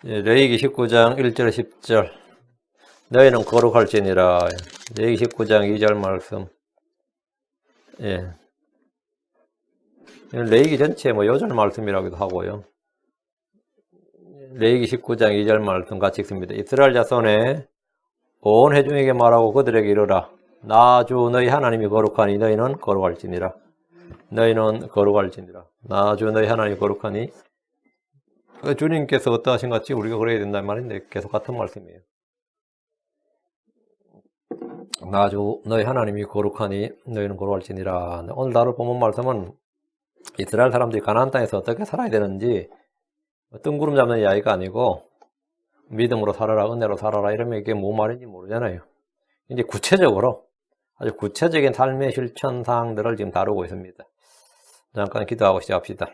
레위기 19장 1절 10절 너희는 거룩할지니라. 레위기 19장 2절 말씀. 레위기 전체 요절 말씀이라고도 하고요. 레위기 19장 2절 말씀 같이 읽습니다. 이스라엘 자손의 온 회중에게 말하고 그들에게 이르라. 나 주 너희 하나님이 거룩하니 너희는 거룩할지니라. 너희는 거룩할지니라. 나 주 너희 하나님이 거룩하니. 주님께서 어떠하신 같이 우리가 그래야 된다는 말인데 계속 같은 말씀이에요. 나 주 너희 하나님이 거룩하니 너희는 거룩할지니라. 오늘 다룰 본문 말씀은 이스라엘 사람들이 가나안 땅에서 어떻게 살아야 되는지 뜬구름 잡는 이야기가 아니고 믿음으로 살아라, 은혜로 살아라 이러면 이게 뭐 말인지 모르잖아요. 이제 구체적으로 아주 구체적인 삶의 실천 사항들을 지금 다루고 있습니다. 잠깐 기도하고 시작합시다.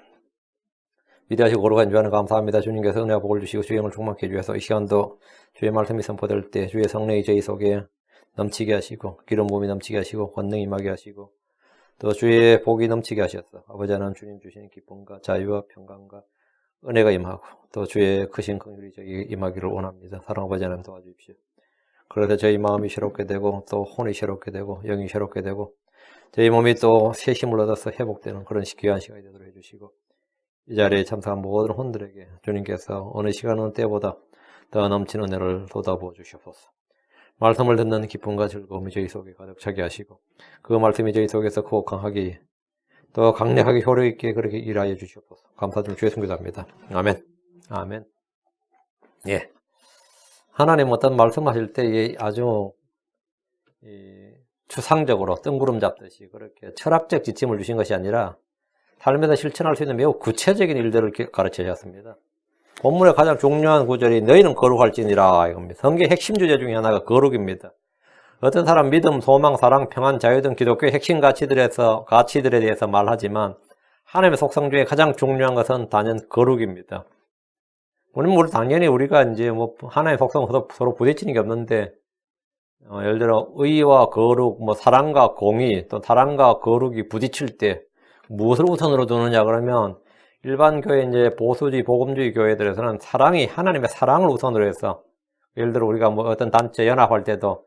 위대하시고 거룩한 주 하나님 감사합니다. 주님께서 은혜와 복을 주시고 주의 영을 충만케 해주셔서 이 시간도 주의 말씀이 선포될 때 주의 성령이 저희 속에 넘치게 하시고 기름 부음이 넘치게 하시고 권능이 임하게 하시고 또 주의 복이 넘치게 하셔서 아버지 하나님 주님 주시는 기쁨과 자유와 평강과 은혜가 임하고 또 주의 크신 긍휼이 저희 임하기를 원합니다. 사랑 아버지 하나님 도와주십시오. 그래서 저희 마음이 새롭게 되고 또 혼이 새롭게 되고 영이 새롭게 되고 저희 몸이 또 새 힘을 얻어서 회복되는 그런 귀한 시간이 되도록 해주시고 이 자리에 참석한 모든 혼들에게 주님께서 어느 시간 어느 때보다 더 넘치는 은혜를 쏟아부어 주시옵소서. 말씀을 듣는 기쁨과 즐거움이 저희 속에 가득 차게 하시고 그 말씀이 저희 속에서 크고 강하게 또 강력하게 효력 있게 그렇게 일하여 주시옵소서. 감사드리며 주의 성교합니다. 아멘. 아멘. 예. 하나님 어떤 말씀하실 때 아주 추상적으로 뜬구름 잡듯이 그렇게 철학적 지침을 주신 것이 아니라 삶에서 실천할 수 있는 매우 구체적인 일들을 가르쳐 주셨습니다. 본문의 가장 중요한 구절이 너희는 거룩할지니라 이겁니다. 성경의 핵심 주제 중에 하나가 거룩입니다. 어떤 사람 믿음, 소망, 사랑, 평안, 자유 등 기독교의 핵심 가치들에 대해서 말하지만 하나님의 속성 중에 가장 중요한 것은 단연 거룩입니다. 물론 당연히 우리가 이제 하나님의 속성 서로 부딪히는 게 없는데 예를 들어 의와 거룩, 사랑과 공의, 또 사랑과 거룩이 부딪힐 때 무엇을 우선으로 두느냐 그러면 일반 교회 이제 보수주의, 복음주의 교회들에서는 하나님의 사랑을 우선으로 해서 예를 들어 우리가 어떤 단체 연합할 때도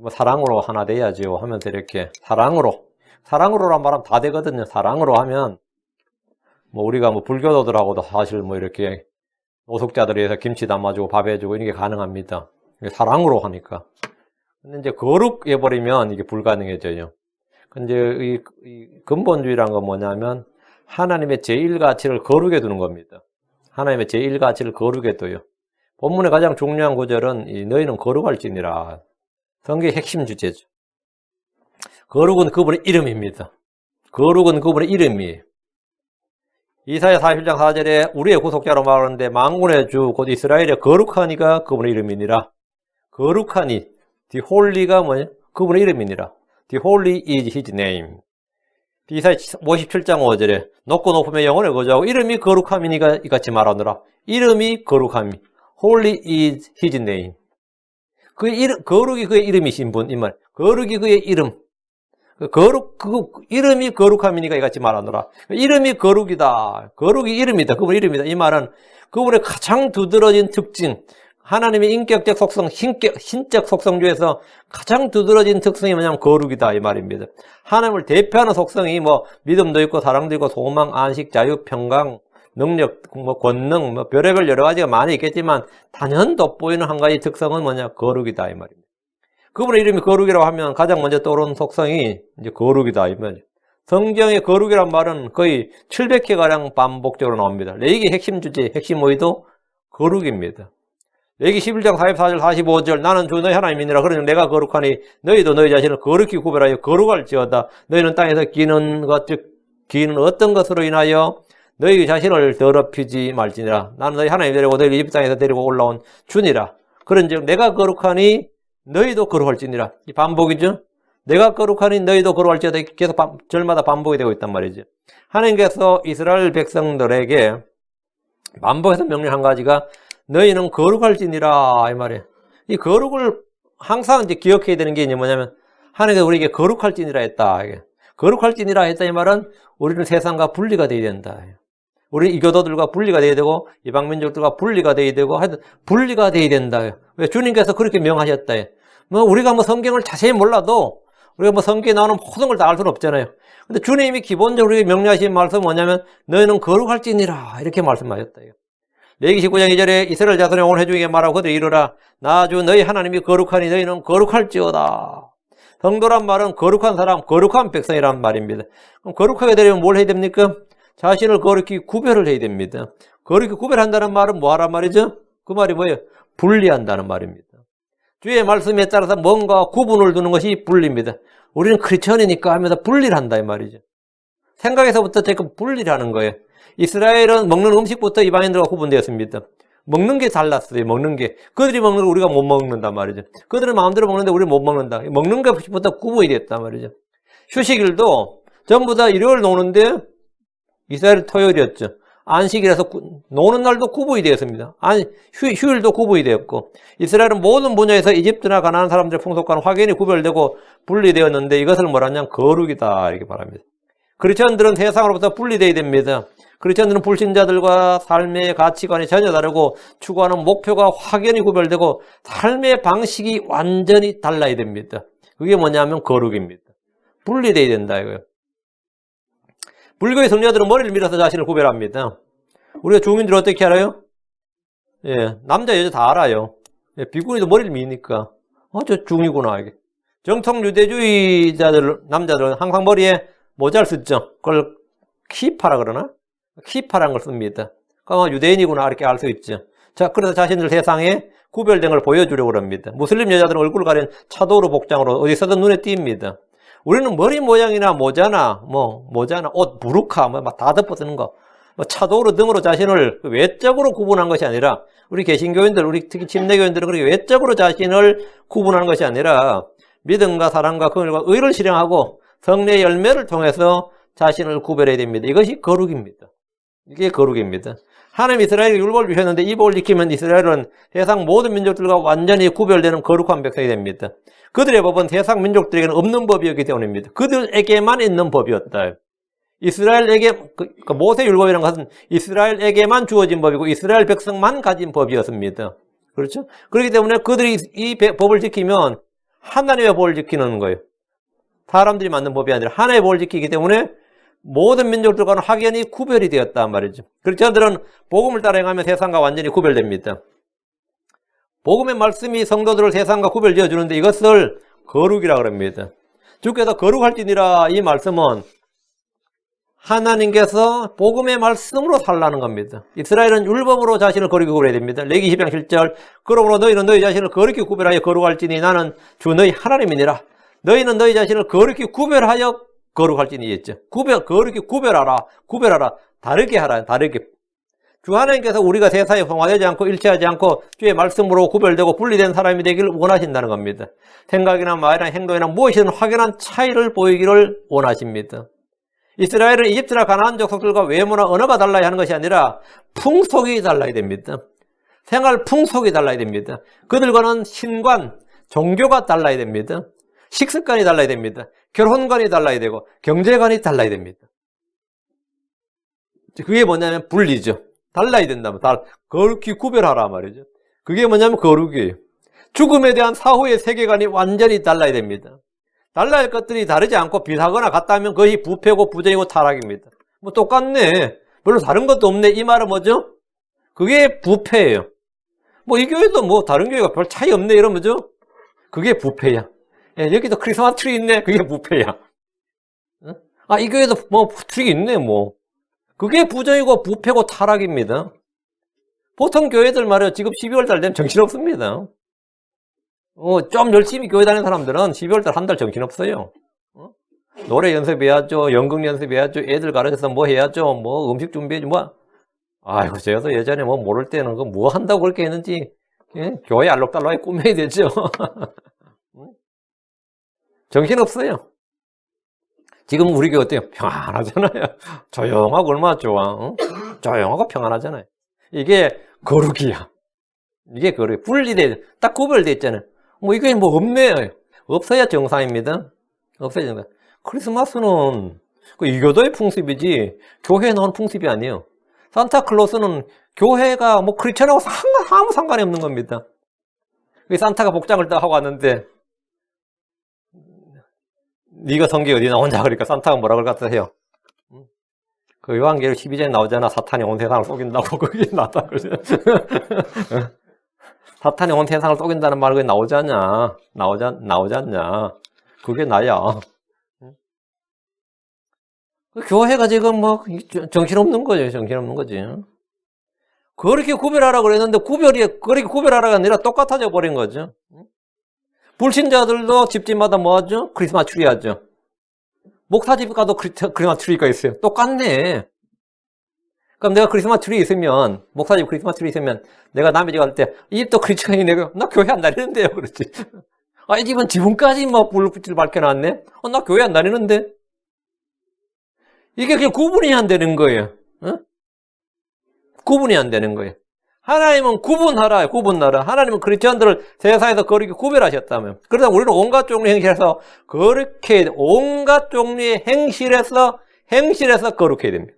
사랑으로 하나 돼야지요 하면서 이렇게 사랑으로란 말하면 다 되거든요. 사랑으로 하면 우리가 불교도들하고도 사실 이렇게 노숙자들에 의해서 김치 담아주고 밥 해주고 이런 게 가능합니다. 사랑으로 하니까. 근데 이제 거룩해버리면 이게 불가능해져요. 근데 이 근본주의란 건 뭐냐면 하나님의 제1가치를 거룩에 두는 겁니다. 하나님의 제1가치를 거룩에 둬요. 본문의 가장 중요한 구절은 너희는 거룩할지니라. 성경의 핵심 주제죠. 거룩은 그분의 이름입니다. 거룩은 그분의 이름이에요. 이사야 41장 4절에 우리의 구속자로 말하는데 만군의 주 곧 이스라엘의 거룩하니가 그분의 이름이니라. 거룩하니 the holy가 뭐냐? 그분의 이름이니라. The holy is his name. 이사야 57장 5절에 높고 높으며 영원에 거주하고 이름이 거룩함이니가 이같이 말하노라. 이름이 거룩함이 holy is his name. 거룩이 그의 이름이신 분, 이 말. 거룩이 그의 이름. 이름이 거룩함이니까 이같이 말하노라. 이름이 거룩이다. 거룩이 이름이다. 그분의 이름이다. 이 말은 그분의 가장 두드러진 특징, 하나님의 인격적 속성, 신적 속성 중에서 가장 두드러진 특성이 뭐냐면 거룩이다. 이 말입니다. 하나님을 대표하는 속성이 믿음도 있고, 사랑도 있고, 소망, 안식, 자유, 평강, 능력, 권능, 별의별 여러 가지가 많이 있겠지만, 단연 돋보이는 한 가지 특성은 뭐냐? 거룩이다. 이 말입니다. 그분의 이름이 거룩이라고 하면 가장 먼저 떠오르는 속성이 이제 거룩이다. 이 말이죠. 성경의 거룩이란 말은 거의 700회가량 반복적으로 나옵니다. 레위기 핵심 주제, 핵심 의도 거룩입니다. 레위기 11장 44절 45절 나는 주 너희 하나님이니라. 그러니 내가 거룩하니 너희도 너희 자신을 거룩히 구별하여 거룩할지어다. 너희는 땅에서 기는 것, 즉 기는 어떤 것으로 인하여 너희 자신을 더럽히지 말지니라. 나는 너희 하나님 데리고 너희 이집트 땅에서 데리고 올라온 주니라. 그런즉 내가 거룩하니 너희도 거룩할지니라. 이 반복이죠. 내가 거룩하니 너희도 거룩할지어다. 계속 절마다 반복이 되고 있단 말이죠. 하나님께서 이스라엘 백성들에게 반복해서 명령 한 가지가 너희는 거룩할지니라 이 말이에요. 이 거룩을 항상 이제 기억해야 되는 게 뭐냐면 하나님께서 우리에게 거룩할지니라 했다. 거룩할지니라 했다 이 말은 우리는 세상과 분리가 되어야 된다. 우리 이교도들과 분리가 돼야 되고 이방민족들과 분리가 돼야 되고 하여튼 분리가 돼야 된다. 왜? 주님께서 그렇게 명하셨다. 뭐 우리가 뭐 성경을 자세히 몰라도 우리가 뭐 성경에 나오는 모든 걸 다 알 수는 없잖아요. 근데 주님이 기본적으로 명령하신 말씀은 뭐냐면 너희는 거룩할지니라 이렇게 말씀하셨다. 레위기 19장 2절에 이스라엘 자손의 영혼을 해주게 말하고 그들이 이르라 나 주 너희 하나님이 거룩하니 너희는 거룩할지어다. 성도란 말은 거룩한 사람, 거룩한 백성이란 말입니다. 그럼 거룩하게 되려면 뭘 해야 됩니까? 자신을 거룩히 구별을 해야 됩니다. 거룩히 구별한다는 말은 뭐 하란 말이죠? 그 말이 뭐예요? 분리한다는 말입니다. 주의 말씀에 따라서 뭔가 구분을 두는 것이 분리입니다. 우리는 크리스천이니까 하면서 분리를 한다 이 말이죠. 생각에서부터 지금 분리를 하는 거예요. 이스라엘은 먹는 음식부터 이방인들과 구분되었습니다. 먹는 게 달랐어요. 먹는 게. 그들이 먹는 거 우리가 못 먹는단 말이죠. 그들은 마음대로 먹는데 우리는 못 먹는다. 먹는 것부터 구분이 됐단 말이죠. 휴식일도 전부 다 일요일 노는데 이스라엘은 토요일이었죠. 안식이라서 노는 날도 구분이 되었습니다. 휴일도 구분이 되었고 이스라엘은 모든 분야에서 이집트나 가나안 사람들의 풍속과는 확연히 구별되고 분리되었는데 이것을 뭐라냐면 거룩이다 이렇게 말합니다. 크리스천들은 세상으로부터 분리되어야 됩니다. 크리스천들은 불신자들과 삶의 가치관이 전혀 다르고 추구하는 목표가 확연히 구별되고 삶의 방식이 완전히 달라야 됩니다. 그게 뭐냐면 거룩입니다. 분리되어야 된다 이거예요. 불교의 성녀들은 머리를 밀어서 자신을 구별합니다. 우리가 주민들 어떻게 알아요? 예, 남자 여자 다 알아요. 예, 비구니도 머리를 미니까 저 중이구나 이게. 정통 유대주의자들 남자들은 항상 머리에 모자를 쓰죠. 그걸 키파라 그러나? 키파라는 걸 씁니다. 그러니까 유대인이구나 이렇게 알 수 있죠. 자, 그래서 자신들 세상에 구별된 걸 보여주려고 합니다. 무슬림 여자들은 얼굴 가린 차도로 복장으로 어디서든 눈에 띕니다. 우리는 머리 모양이나 모자나 옷, 부르카 다 덮어쓰는 거 차도로 등으로 자신을 외적으로 구분한 것이 아니라 우리 개신교인들, 우리 특히 침례교인들은 그렇게 외적으로 자신을 구분하는 것이 아니라 믿음과 사랑과 긍휼과 의를 실행하고 성례의 열매를 통해서 자신을 구별해야 됩니다. 이것이 거룩입니다. 이게 거룩입니다. 하나님 이스라엘에게 율법을 주셨는데 이 법을 지키면 이스라엘은 세상 모든 민족들과 완전히 구별되는 거룩한 백성이 됩니다. 그들의 법은 세상 민족들에게는 없는 법이었기 때문입니다. 그들에게만 있는 법이었다. 이스라엘에게 모세 율법이라는 것은 이스라엘에게만 주어진 법이고 이스라엘 백성만 가진 법이었습니다. 그렇죠? 그렇기 때문에 그들이 이 법을 지키면 하나님의 법을 지키는 거예요. 사람들이 만든 법이 아니라 하나님의 법을 지키기 때문에 모든 민족들과는 확연히 구별이 되었단 말이죠. 그리스도인들은 복음을 따라 행하면 세상과 완전히 구별됩니다. 복음의 말씀이 성도들을 세상과 구별지어 주는데 이것을 거룩이라고 합니다. 주께서 거룩할지니라 이 말씀은 하나님께서 복음의 말씀으로 살라는 겁니다. 이스라엘은 율법으로 자신을 거룩히 구별해야 됩니다. 레위기 10장 7절 그러므로 너희는 너희 자신을 거룩히 구별하여 거룩할지니 나는 주 너희 하나님이니라. 너희는 너희 자신을 거룩히 구별하여 거룩할지니 했죠. 거룩히 구별하라. 다르게 하라. 다르게. 주 하나님께서 우리가 세상에 성화되지 않고 일치하지 않고 주의 말씀으로 구별되고 분리된 사람이 되기를 원하신다는 겁니다. 생각이나 말이나 행동이나 무엇이든 확연한 차이를 보이기를 원하십니다. 이스라엘은 이집트나 가나안 족속들과 외모나 언어가 달라야 하는 것이 아니라 풍속이 달라야 됩니다. 생활 풍속이 달라야 됩니다. 그들과는 신관, 종교가 달라야 됩니다. 식습관이 달라야 됩니다. 결혼관이 달라야 되고 경제관이 달라야 됩니다. 그게 뭐냐면 분리죠. 달라야 된다면 거룩히 구별하라 말이죠. 그게 뭐냐면 거룩이에요. 죽음에 대한 사후의 세계관이 완전히 달라야 됩니다. 달라야 할 것들이 다르지 않고 비슷하거나 같다면 그것이 부패고 부정이고 타락입니다. 뭐 똑같네. 별로 다른 것도 없네. 이 말은 뭐죠? 그게 부패예요. 뭐 이 교회도 뭐 다른 교회가 별 차이 없네 이러면 뭐죠? 그게 부패야. 예, 여기도 크리스마스 트리 있네. 그게 부패야. 이 교회도 뭐 트리 있네 뭐. 그게 부정이고 부패고 타락입니다. 보통 교회들 말이에요. 지금 12월달 되면 정신없습니다. 좀 열심히 교회 다니는 사람들은 12월달 한 달 정신없어요. 노래 연습해야죠. 연극 연습해야죠. 애들 가르쳐서 뭐 해야죠. 뭐 음식 준비해야죠. 뭐. 아이고, 제가 예전에 뭐 모를 때는 뭐 한다고 그렇게 했는지, 예? 교회 알록달록하게 꾸며야 되죠. 정신없어요. 지금 우리 교회 어때요? 평안하잖아요. 조용하고 얼마나 좋아. 조용하고 평안하잖아요. 이게 거룩이야. 이게 거룩. 분리돼. 딱 구별돼 있잖아요. 뭐 이게 뭐 없네. 없어야 정상입니다. 없어야 정상. 크리스마스는 그 이교도의 풍습이지 교회에 나온 풍습이 아니에요. 산타클로스는 교회가 뭐 크리스천하고 아무 상관이 없는 겁니다. 산타가 복장을 딱 하고 왔는데 네가 성경에 어디 나오냐 그러니까 산타가 뭐라 그럴 것 같으세요? 그 요한계시록 12장에 나오잖아. 사탄이 온 세상을 속인다고. 그게 나다 그러죠. 사탄이 온 세상을 속인다는 말 그게 나오지 않냐? 나오지 않냐? 그게 나야. 그 교회가 지금 뭐 정신없는 거죠. 정신없는 거지. 그렇게 구별하라 그랬는데 그렇게 구별하라가 아니라 똑같아져 버린 거죠. 불신자들도 집집마다 뭐 하죠? 크리스마스 트리 하죠. 목사집 가도 크리스마스 트리가 있어요. 똑같네. 그럼 내가 크리스마스 트리 있으면, 목사집 크리스마스 트리 있으면, 내가 남의 집 갈 때, 이 집도 크리스천이 내가, 나 교회 안 다니는데요. 그렇지. 아, 이 집은 지붕까지 막 불빛을 밝혀놨네? 나 교회 안 다니는데? 이게 그냥 구분이 안 되는 거예요. 어? 구분이 안 되는 거예요. 하나님은 구분하라, 구분하라. 하나님은 크리스천들을 세상에서 거룩히 구별하셨다면. 그러다 우리는 온갖 종류의 행실에서 그렇게 온갖 종류의 행실에서 거룩해야 됩니다.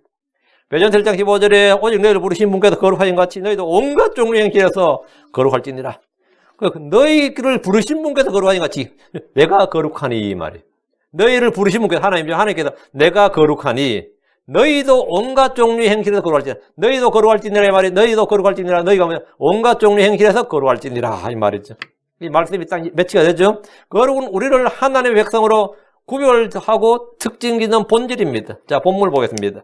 베드로 1장 15절에 오직 너희를 부르신 분께서 거룩하신 같이 너희도 온갖 종류의 행실에서 거룩할지니라. 너희를 부르신 분께서 거룩하신 같이 내가 거룩하니 이 말이에요. 너희를 부르신 분께서 하나님께서 내가 거룩하니 너희도 온갖 종류의 행실에서 거룩할지니라. 너희도 거룩할지니라 이 말이 너희도 거룩할지니라. 너희가 온갖 종류의 행실에서 거룩할지니라 이 말이죠. 이 말씀이 딱 매치가 되죠. 거룩은 우리를 하나님의 백성으로 구별하고 특징짓는 본질입니다. 자, 본문을 보겠습니다.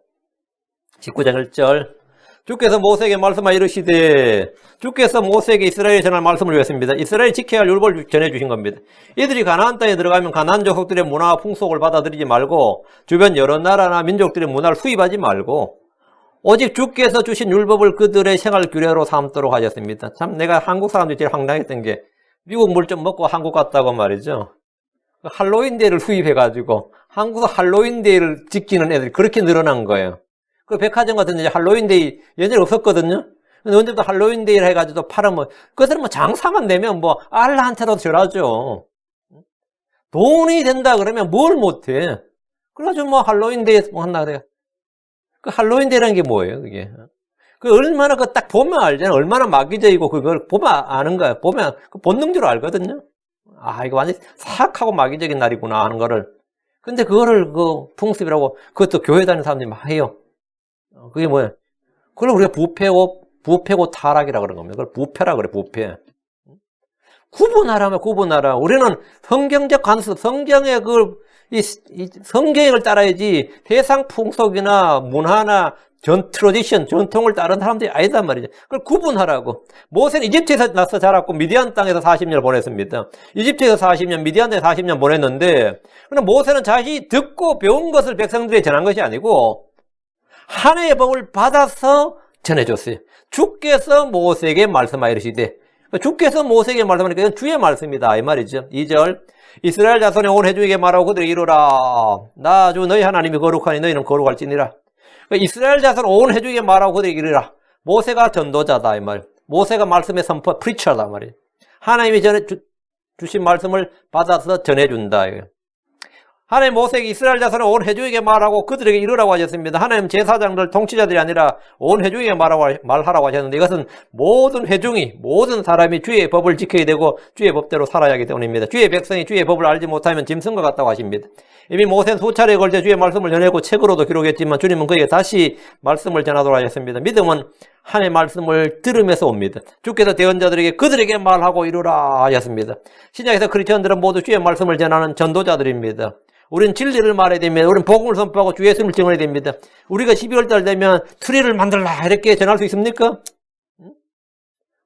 19장 1절. 주께서 모세에게 말씀하여 이르시되 주께서 모세에게 이스라엘에 전할 말씀을 주셨습니다. 이스라엘이 지켜야 할 율법을 전해주신 겁니다. 이들이 가나안 땅에 들어가면 가나안 족속들의 문화와 풍속을 받아들이지 말고 주변 여러 나라나 민족들의 문화를 수입하지 말고 오직 주께서 주신 율법을 그들의 생활 규례로 삼도록 하셨습니다. 참 내가 한국 사람들이 제일 황당했던 게 미국 물 좀 먹고 한국 갔다고 말이죠. 할로윈데이를 수입해가지고 한국에서 할로윈데이를 지키는 애들이 그렇게 늘어난 거예요. 그 백화점 같은 데 할로윈데이 예전에 없었거든요. 근데 언제부터 할로윈데이를 해가지고 팔으면, 그것들은 뭐 장사만 되면 뭐 알라한테도 절하죠. 돈이 된다 그러면 뭘 못해. 그래가지고 뭐 할로윈데이 뭐 한다 그래요. 그 할로윈데이라는 게 뭐예요, 그게? 그 얼마나 그 딱 보면 알잖아요. 얼마나 마귀적이고 그걸 보면 아는 거야. 보면 그 본능적으로 알거든요. 아, 이거 완전 사악하고 마귀적인 날이구나 하는 거를. 근데 그거를 그 풍습이라고 그것도 교회 다니는 사람들이 막 해요. 그게 뭐야? 그걸 우리가 부패고 타락이라 그런 겁니다. 그걸 부패라 그래, 부패. 구분하라면 구분하라. 우리는 성경적 관습, 성경의 성경을 따라야지 세상 풍속이나 문화나 트로디션, 전통을 따른 사람들이 아니단 말이죠. 그걸 구분하라고. 모세는 이집트에서 나서 자랐고 미디안 땅에서 40년을 보냈습니다. 이집트에서 40년, 미디안 땅에서 40년 보냈는데, 그럼 모세는 자신이 듣고 배운 것을 백성들에게 전한 것이 아니고 하나님의 법을 받아서 전해줬어요. 주께서 모세에게 말씀하여 이르시되, 주께서 모세에게 말씀하니까 이건 주의 말씀이다 이 말이죠. 2절. 이스라엘 자손의 온 회중에게 말하고 그들에게 이르라. 나 주 너희 하나님이 거룩하니 너희는 거룩할지니라. 이스라엘 자손 온 회중에게 말하고 그들에게 이르라. 모세가 전도자다 이 말. 모세가 말씀의 선포 프리처다 말이에요. 하나님이 주신 말씀을 받아서 전해준다. 하나님 모세에게 이스라엘 자손의 온 회중에게 말하고 그들에게 이르라고 하셨습니다. 하나님 제사장들 통치자들이 아니라 온 회중에게 말하라고 하셨는데 이것은 모든 회중이 모든 사람이 주의 법을 지켜야 되고 주의 법대로 살아야 하기 때문입니다. 주의 백성이 주의 법을 알지 못하면 짐승과 같다고 하십니다. 이미 모세는 수차례에 걸쳐 주의 말씀을 전하고 책으로도 기록했지만 주님은 그에게 다시 말씀을 전하도록 하셨습니다. 믿음은 하나님의 말씀을 들으면서 옵니다. 주께서 대언자들에게 그들에게 말하고 이르라 하셨습니다. 신약에서 크리스천들은 모두 주의 말씀을 전하는 전도자들입니다. 우리는 진리를 말해야 됩니다. 우리는 복음을 선포하고 주 예수님을 증언해야 됩니다. 우리가 12월달 되면 트리를 만들라 이렇게 전할 수 있습니까?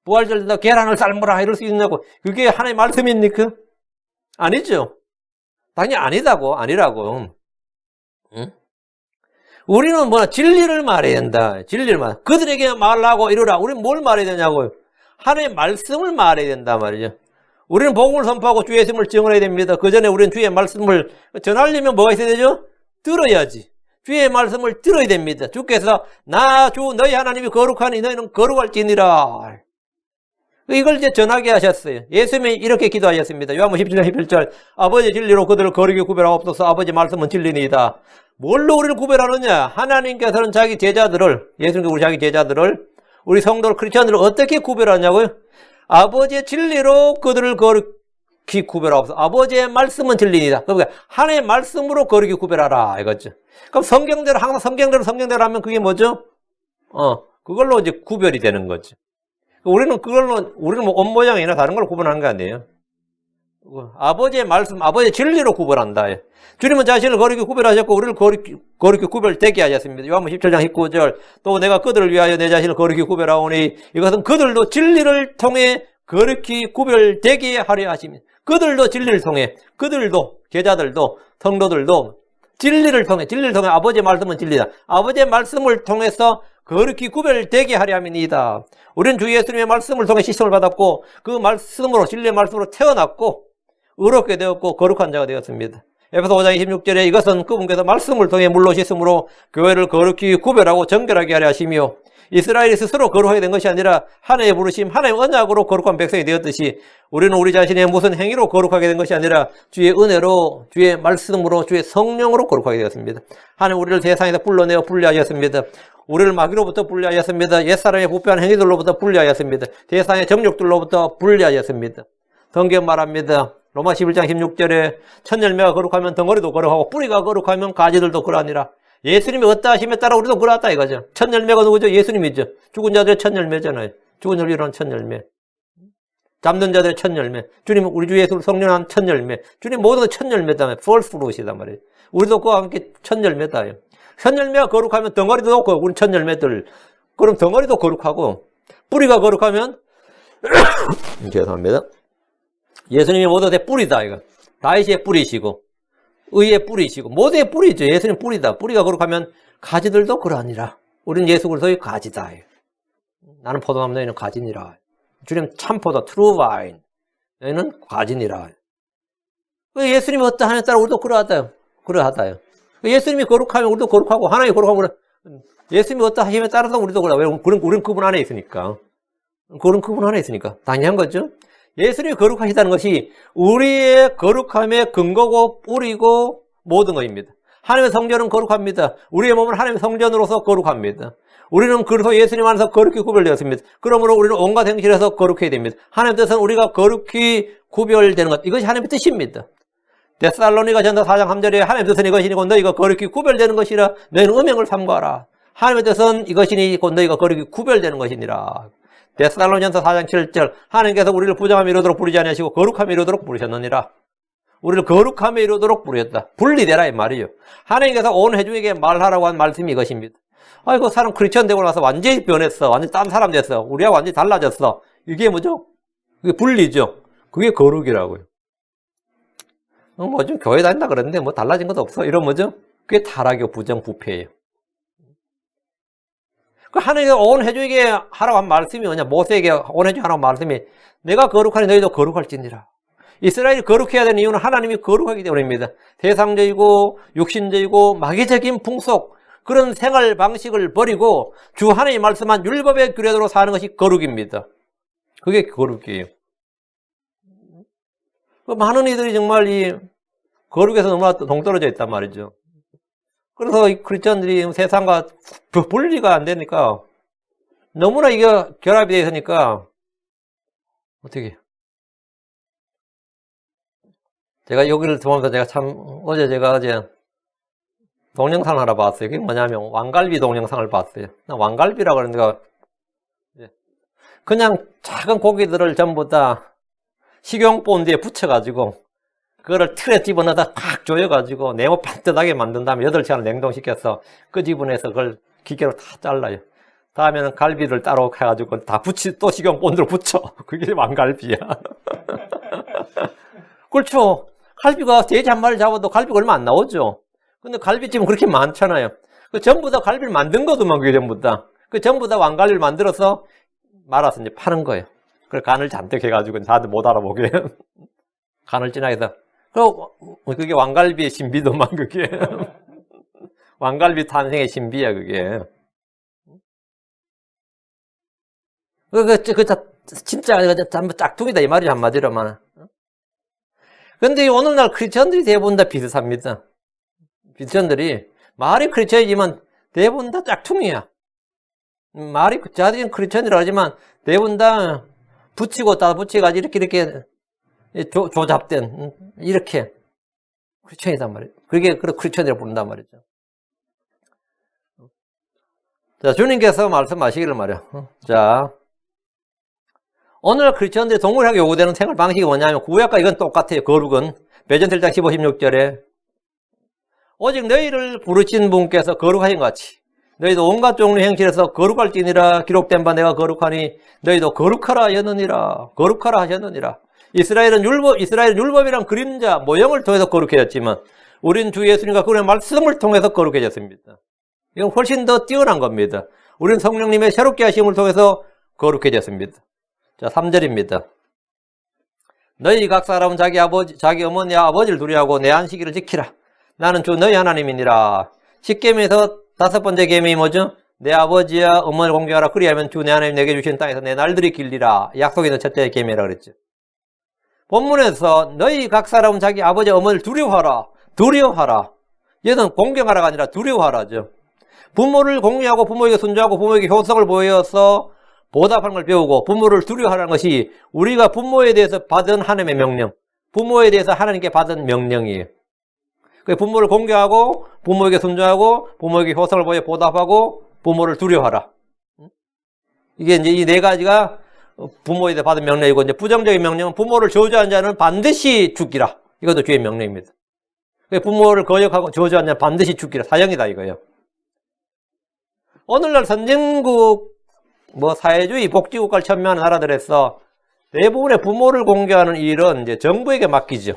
부활절 된다 계란을 삶으라 이럴 수 있냐고. 그게 하나님의 말씀입니까? 아니죠. 당연히 아니라고. 응? 우리는 진리를 말해야 된다. 진리를 말. 그들에게 말하고 이르라. 우리는 뭘 말해야 되냐고요? 하나님의 말씀을 말해야 된단 말이죠. 우리는 복음을 선포하고 주 예수님을 증언해야 됩니다. 그 전에 우리는 주의 말씀을 전하려면 뭐가 있어야 되죠? 들어야지. 주의 말씀을 들어야 됩니다. 주께서 나 주 너희 하나님이 거룩하니 너희는 거룩할지니라. 이걸 이제 전하게 하셨어요. 예수님이 이렇게 기도하셨습니다. 요한복음 17장 11절. 아버지 진리로 그들을 거룩히 구별하옵소서. 아버지 말씀은 진리니이다. 뭘로 우리를 구별하느냐? 하나님께서는 자기 제자들을, 예수님께서 우리 자기 제자들을, 우리 성도를, 크리스천들을 어떻게 구별하냐고요? 아버지의 진리로 그들을 거룩히 구별하옵소서. 아버지의 말씀은 진리이다. 그러니까 하나님의 말씀으로 거룩히 구별하라 이거죠. 그럼 성경대로, 항상 성경대로 하면 그게 뭐죠? 그걸로 이제 구별이 되는 거죠. 우리는 뭐 옷 모양이나 다른 걸로 구분하는 게 아니에요. 아버지의 말씀, 아버지의 진리로 구별한다. 주님은 자신을 거룩히 구별하셨고 우리를 거룩히 구별되게 하셨습니다. 요한복음 17장 19절 또 내가 그들을 위하여 내 자신을 거룩히 구별하오니 이것은 그들도 진리를 통해 거룩히 구별되게 하려 하십니다. 그들도 진리를 통해, 그들도 제자들도 성도들도 진리를 통해 아버지의 말씀은 진리다. 아버지의 말씀을 통해서 거룩히 구별되게 하려 함이니이다. 우리는 주 예수님의 말씀을 통해 시험을 받았고 그 말씀으로, 진리의 말씀으로 태어났고 의롭게 되었고 거룩한 자가 되었습니다. 에베소 5장 26절에 이것은 그분께서 말씀을 통해 물로 씻음으로 교회를 거룩히 구별하고 정결하게 하려 하시며 이스라엘이 스스로 거룩하게 된 것이 아니라 하나님의 부르심, 하나님의 언약으로 거룩한 백성이 되었듯이 우리는 우리 자신의 무슨 행위로 거룩하게 된 것이 아니라 주의 은혜로, 주의 말씀으로, 주의 성령으로 거룩하게 되었습니다. 하나님 우리를 세상에서 불러내어 분리하셨습니다. 우리를 마귀로부터 분리하였습니다. 옛사람의 부패한 행위들로부터 분리하였습니다. 세상의 정욕들로부터 분리하였습니다. 성경 말합니다. 로마 11장 16절에 첫 열매가 거룩하면 덩어리도 거룩하고 뿌리가 거룩하면 가지들도 그러하니라. 예수님이 어떠하심에 따라 우리도 그러하다 이거죠. 첫 열매가 누구죠? 예수님이죠. 죽은 자들의 첫 열매잖아요. 죽은 자를 일어난 첫 열매. 잠든 자들의 첫 열매. 주님은 우리 주 예수를 성령한 첫 열매. 주님 모든 첫 열매다. false fruit이단 말이에요. 우리도 그와 함께 첫 열매다. 첫 열매가 거룩하면 덩어리도 놓고 우리 첫 열매들. 그럼 덩어리도 거룩하고 뿌리가 거룩하면 죄송합니다. 예수님이 모두의 뿌리다 이거. 다윗의 뿌리시고 의의 뿌리시고 모두의 뿌리죠. 예수님 뿌리다. 뿌리가 거룩하면 가지들도 그러하니라. 우리는 예수 그리스도의 가지다. 나는 포도나무 너희는 가지니라. 주님 참포도 트루 바인 너희는 가지니라. 예수님이 어떠하냐에 따라 우리도 그러하다요. 예수님이 거룩하면 우리도 거룩하고 하나님이 거룩하면 예수님이 어떠하심에 따라서 우리도 그러하다. 왜? 우리는 그분 안에 있으니까. 그분 안에 있으니까. 당연한 거죠. 예수님이 거룩하시다는 것이 우리의 거룩함의 근거고 뿌리고 모든 것입니다. 하나님의 성전은 거룩합니다. 우리의 몸은 하나님의 성전으로서 거룩합니다. 우리는 그래서 예수님 안에서 거룩히 구별되었습니다. 그러므로 우리는 온갖 행실에서 거룩해야 됩니다. 하나님의 뜻은 우리가 거룩히 구별되는 것. 이것이 하나님의 뜻입니다. 데살로니가 전서 4장 3절에 하나님의 뜻은 이것이니 곧 너희가 거룩히 구별되는 것이라 너희는 음행을 삼가라. 하나님의 뜻은 이것이니 곧 너희가 거룩히 구별되는 것이니라. 데살로니전서 4장 7절 하나님께서 우리를 부정함에 이르도록 부르지 아니하시고 거룩함에 이르도록 부르셨느니라. 우리를 거룩함에 이르도록 부르셨다. 분리되라 이 말이에요. 하나님께서 온 회중에게 말하라고 한 말씀이 이것입니다. 아이고 사람 크리스천 되고 나서 완전히 변했어. 완전히 딴 사람 됐어. 우리가 완전히 달라졌어. 이게 뭐죠? 그게 분리죠. 그게 거룩이라고요. 뭐 좀 교회 다닌다 그랬는데 뭐 달라진 것도 없어. 이런 뭐죠? 그게 타락이고 부정 부패예요. 그 하나님께서 온 회중에게 하라고 한 말씀이 뭐냐? 모세에게 온 회중에게 하라고 한 말씀이 내가 거룩하니 너희도 거룩할지니라. 이스라엘이 거룩해야 되는 이유는 하나님이 거룩하기 때문입니다. 세상적이고 육신적이고 마귀적인 풍속 그런 생활 방식을 버리고 주 하나님이 말씀한 율법의 규례대로 사는 것이 거룩입니다. 그게 거룩이에요. 많은 이들이 정말 이 거룩에서 너무나 동떨어져 있단 말이죠. 그래서 이 크리스천들이 세상과 분리가 안 되니까 너무나 이게 결합이 되어 있으니까 어떻게 제가 여기를 들어오면서 제가 참 어제 동영상을 하나 봤어요. 그게 뭐냐면 왕갈비 동영상을 봤어요. 왕갈비라고 그러는데 그냥 작은 고기들을 전부 다 식용본드에 붙여가지고 그거를 틀에 집어넣어다 팍 조여가지고 네모 반듯하게 만든 다음에 8시간을 냉동시켜서 그 지분에서 그걸 기계로 다 잘라요. 다음에는 갈비를 따로 해가지고 다 또 식용본드로 붙여. 그게 왕갈비야. 그렇죠. 갈비가 돼지 한 마리 잡아도 갈비가 얼마 안 나오죠. 근데 갈비집은 그렇게 많잖아요. 그 전부 다 갈비를 만든 거도만 그게 전부 다. 그 전부 다 왕갈비를 만들어서 말아서 이제 파는 거예요. 그걸 간을 잔뜩 해가지고 다들 못 알아보게. 간을 진하게 해서. 그게 왕갈비의 신비도만 그게. 왕갈비 탄생의 신비야 그게. 진짜 전부 짝퉁이다 이 말이죠 한마디로만. 근데 오늘날 크리스천들이 대부분 다 비슷합니다. 크리스천들이 말이 크리스천이지만 대부분 다 짝퉁이야. 말이 자기는 크리스천이라고 하지만 대부분 다 붙이고 따 붙여가지고 이렇게 조잡된 이렇게 크리스천이단 말이에요. 그게 크리스천이라고 부른단 말이죠. 자, 주님께서 말씀하시기를 말이야. 자, 오늘 크리스천들이 동일하게 요구되는 생활 방식이 뭐냐면 구약과 이건 똑같아요. 거룩은 베드로전서 1장 15, 16절에 오직 너희를 부르신 분께서 거룩하신 것 같이 너희도 온갖 종류의 행실에서 거룩할지니라. 기록된 바 내가 거룩하니 너희도 거룩하라 하셨느니라. 거룩하라 하셨느니라. 이스라엘은 율법이란 그림자 모형을 통해서 거룩해졌지만 우린 주 예수님과 그분의 말씀을 통해서 거룩해졌습니다. 이건 훨씬 더 뛰어난 겁니다. 우리는 성령님의 새롭게 하심을 통해서 거룩해졌습니다. 자, 3절입니다. 너희 각 사람은 자기 어머니와 아버지를 두려워하고 내 안식일을 지키라. 나는 주 너희 하나님이니라. 10계명에서 5번째 계명이 뭐죠? 내 아버지와 어머니를 공경하라. 그리하면 주 내 하나님 내게 주신 땅에서 내 날들이 길리라. 약속에 있는 첫째 계명이라고 그랬죠. 본문에서 너희 각 사람은 자기 아버지 어머니를 두려워하라. 두려워하라. 얘는 공경하라가 아니라 두려워하라죠. 부모를 공경하고 부모에게 순종하고 부모에게 효성을 보여서 보답하는 걸 배우고 부모를 두려워하라는 것이 우리가 부모에 대해서 받은 하나님의 명령, 부모에 대해서 하나님께 받은 명령이에요. 부모를 공경하고 부모에게 순종하고 부모에게 효성을 보여 보답하고 부모를 두려워하라. 이게 이제 이 네 가지가 부모에 대해 받은 명령이고, 이제 부정적인 명령은 부모를 저주한 자는 반드시 죽이라. 이것도 주의 명령입니다. 부모를 거역하고 저주한 자는 반드시 죽이라. 사형이다 이거예요. 오늘날 선진국 사회주의 복지국가를 천명하는 나라들에서 대부분의 부모를 공경하는 일은 이제 정부에게 맡기죠.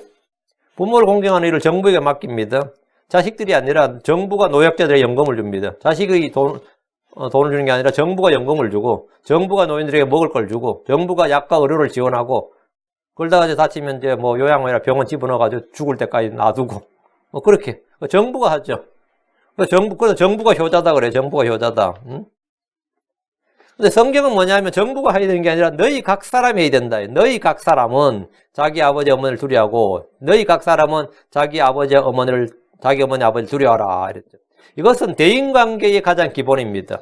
부모를 공경하는 일을 정부에게 맡깁니다. 자식들이 아니라 정부가 노약자들에게 연금을 줍니다. 자식이 돈을 주는 게 아니라 정부가 연금을 주고, 정부가 노인들에게 먹을 걸 주고, 정부가 약과 의료를 지원하고, 그러다가 이제 다치면 이제 요양원이나 병원 집어넣어가지고 죽을 때까지 놔두고, 그렇게. 정부가 하죠. 그래서 정부가 효자다 그래요. 정부가 효자다. 응? 근데 성경은 뭐냐면 정부가 해야 되는 게 아니라 너희 각 사람이 해야 된다. 너희 각 사람은 자기 아버지 어머니를 두려워하고 너희 각 사람은 자기 어머니 아버지를 두려워하라 이랬죠. 이것은 대인관계의 가장 기본입니다.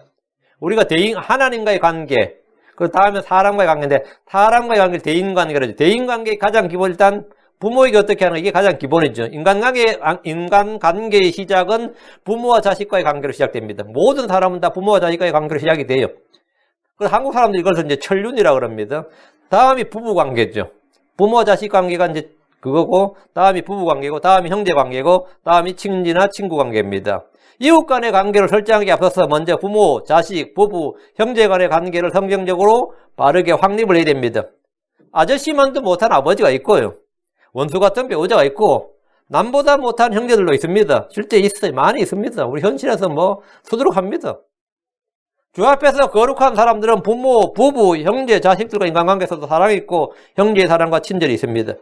우리가 하나님과의 관계, 그 다음에 사람과의 관계인데 사람과의 관계를 대인관계라고 하죠. 대인관계의 가장 기본, 일단 부모에게 어떻게 하는 게 이게 가장 기본이죠. 인간관계의 시작은 부모와 자식과의 관계로 시작됩니다. 모든 사람은 다 부모와 자식과의 관계로 시작이 돼요. 그래서 한국 사람들이 이것을 이제 천륜이라고 합니다. 다음이 부부관계죠. 부모와 자식 관계가 이제 그거고, 다음이 부부관계고, 다음이 형제관계고, 다음이 친지나 친구관계입니다. 이웃 간의 관계를 설정하기 앞서서 먼저 부모, 자식, 부부, 형제 간의 관계를 성경적으로 바르게 확립을 해야 됩니다. 아저씨만도 못한 아버지가 있고요. 원수 같은 배우자가 있고, 남보다 못한 형제들도 있습니다. 실제 있어요. 많이 있습니다. 우리 현실에서 수두룩합니다. 주 앞에서 거룩한 사람들은 부모, 부부, 형제, 자식들과 인간관계에서도 사랑이 있고 형제의 사랑과 친절이 있습니다.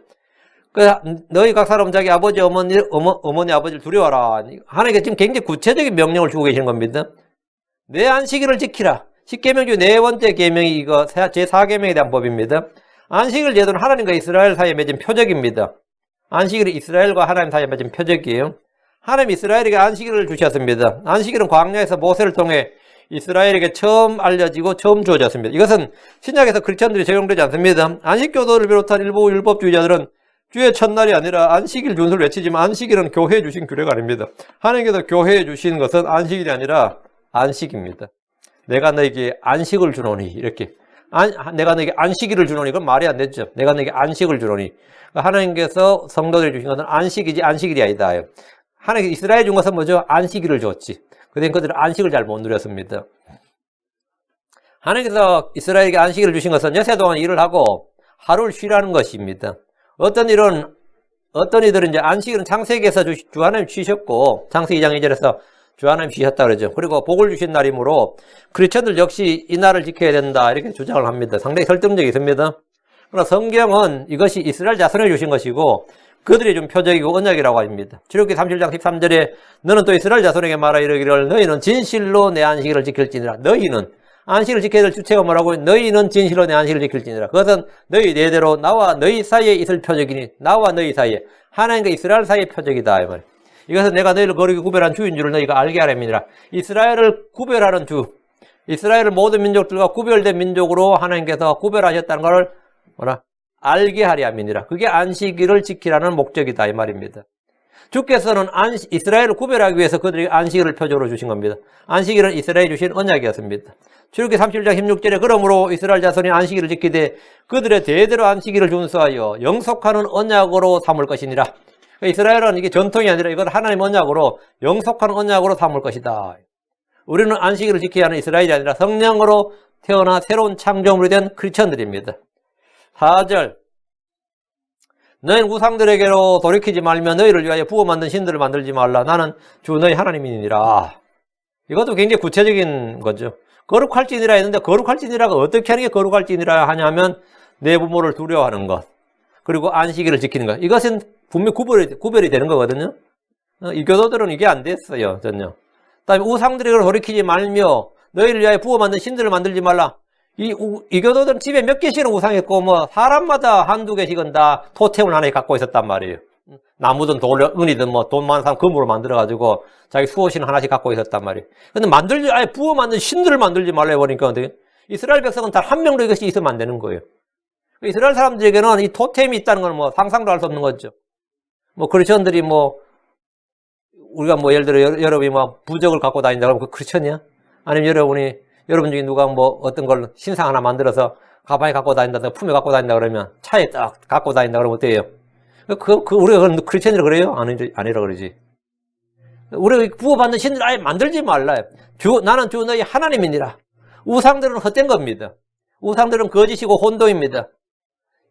너희 각 사람은 자기 아버지, 어머니, 아버지를 두려워하라. 하나님께 지금 굉장히 구체적인 명령을 주고 계시는 겁니다. 내 안식일을 지키라. 10계명 중 네 번째 계명이 이거 제4계명에 대한 법입니다. 안식일 제도는 하나님과 이스라엘 사이에 맺은 표적입니다. 안식일이 이스라엘과 하나님 사이에 맺은 표적이에요. 하나님 이스라엘에게 안식일을 주셨습니다. 안식일은 광야에서 모세를 통해 이스라엘에게 처음 알려지고 처음 주어졌습니다. 이것은 신약에서 크리스천들이 적용되지 않습니다. 안식교도를 비롯한 일부 율법주의자들은 주의 첫날이 아니라 안식일 준수를 외치지만 안식일은 교회에 주신 규례가 아닙니다. 하나님께서 교회에 주신 것은 안식일이 아니라 안식입니다. 내가 너에게 안식을 주노니, 이렇게. 내가 너에게 안식일을 주노니, 그건 말이 안 되죠. 내가 너에게 안식을 주노니. 하나님께서 성도들이 주신 것은 안식이지 안식일이 아니다. 하나님께서 이스라엘에 준 것은 뭐죠? 안식일을 줬지. 그런데 그들은 안식을 잘 못 누렸습니다. 하나님께서 이스라엘에게 안식일을 주신 것은 여세 동안 일을 하고 하루를 쉬라는 것입니다. 어떤 이들은 이제 안식일은 창세기에서 주 하나님 쉬셨고, 창세기 2장 2절에서 주 하나님 쉬셨다 그러죠. 그리고 복을 주신 날이므로 크리스천들 역시 이 날을 지켜야 된다 이렇게 주장을 합니다. 상당히 설득력이 있습니다. 그러나 성경은 이것이 이스라엘 자손에 주신 것이고 그들이 좀 표적이고 언약이라고 합니다. 출애굽기 37장 13절에 너는 또 이스라엘 자손에게 말하 이르기를 너희는 진실로 내 안식일을 지킬지니라. 너희는 안식을 지켜야 될 주체가 뭐라고? 너희는 진실로 내 안식을 지킬지니라. 그것은 너희 내대로 나와 너희 사이에 있을 표적이니, 나와 너희 사이에, 하나님과 이스라엘 사이의 표적이다 이 말이에요. 이것은 내가 너희를 거룩히 구별한 주인 줄을 너희가 알게 하려 함이니라. 이스라엘을 구별하는 주, 이스라엘을 모든 민족들과 구별된 민족으로 하나님께서 구별하셨다는 것을 알게 하려 함이니라. 그게 안식일을 지키라는 목적이다 이 말입니다. 주께서는 이스라엘을 구별하기 위해서 그들에게 안식일을 표적으로 주신 겁니다. 안식일은 이스라엘이 주신 언약이었습니다. 출애굽기 37장 16절에 그러므로 이스라엘 자손이 안식일을 지키되 그들의 대대로 안식일을 준수하여 영속하는 언약으로 삼을 것이니라. 이스라엘은 이게 전통이 아니라 이건 하나님 언약으로 영속하는 언약으로 삼을 것이다. 우리는 안식일을 지켜야 하는 이스라엘이 아니라 성령으로 태어나 새로운 창조물이 된 크리스천들입니다. 4절 너희는 우상들에게로 돌이키지 말며 너희를 위하여 부어 만든 신들을 만들지 말라. 나는 주 너희 하나님이니라. 이것도 굉장히 구체적인 거죠. 거룩할지니라 했는데 거룩할지니라가 어떻게 하는 게 거룩할지니라 하냐면 내 부모를 두려워하는 것 그리고 안식일을 지키는 것 이것은 분명히 구별이 되는 거거든요. 이 교도들은 이게 안 됐어요. 전혀. 그다음에 우상들에게로 돌이키지 말며 너희를 위하여 부어 만든 신들을 만들지 말라. 이 교도들은 집에 몇 개씩은 우상했고 뭐 사람마다 한두 개씩은 다 토템을 하나씩 갖고 있었단 말이에요. 나무든 은이든 뭐 돈 많은 사람 금으로 만들어가지고 자기 수호신 하나씩 갖고 있었단 말이에요. 근데 아예 부어 만든 신들을 만들지 말라 해버리니까 이스라엘 백성은 단 한 명도 이것이 있으면 안 되는 거예요. 이스라엘 사람들에게는 이 토템이 있다는 건 뭐 상상도 할 수 없는 거죠. 뭐 크리스천들이 뭐 우리가 뭐 예를 들어 여러분이 뭐 부적을 갖고 다닌다 그러면 그 크리스천이야? 아니면 여러분 중에 누가 뭐 어떤 걸 신상 하나 만들어서 가방에 갖고 다닌다, 품에 갖고 다닌다 그러면 차에 딱 갖고 다닌다 그러면 어때요? 우리가 크리스천이라 그래요? 아니라 그러지. 우리가 부어받는 신을 아예 만들지 말라. 나는 주 너희 하나님이니라. 우상들은 헛된 겁니다. 우상들은 거짓이고 혼동입니다.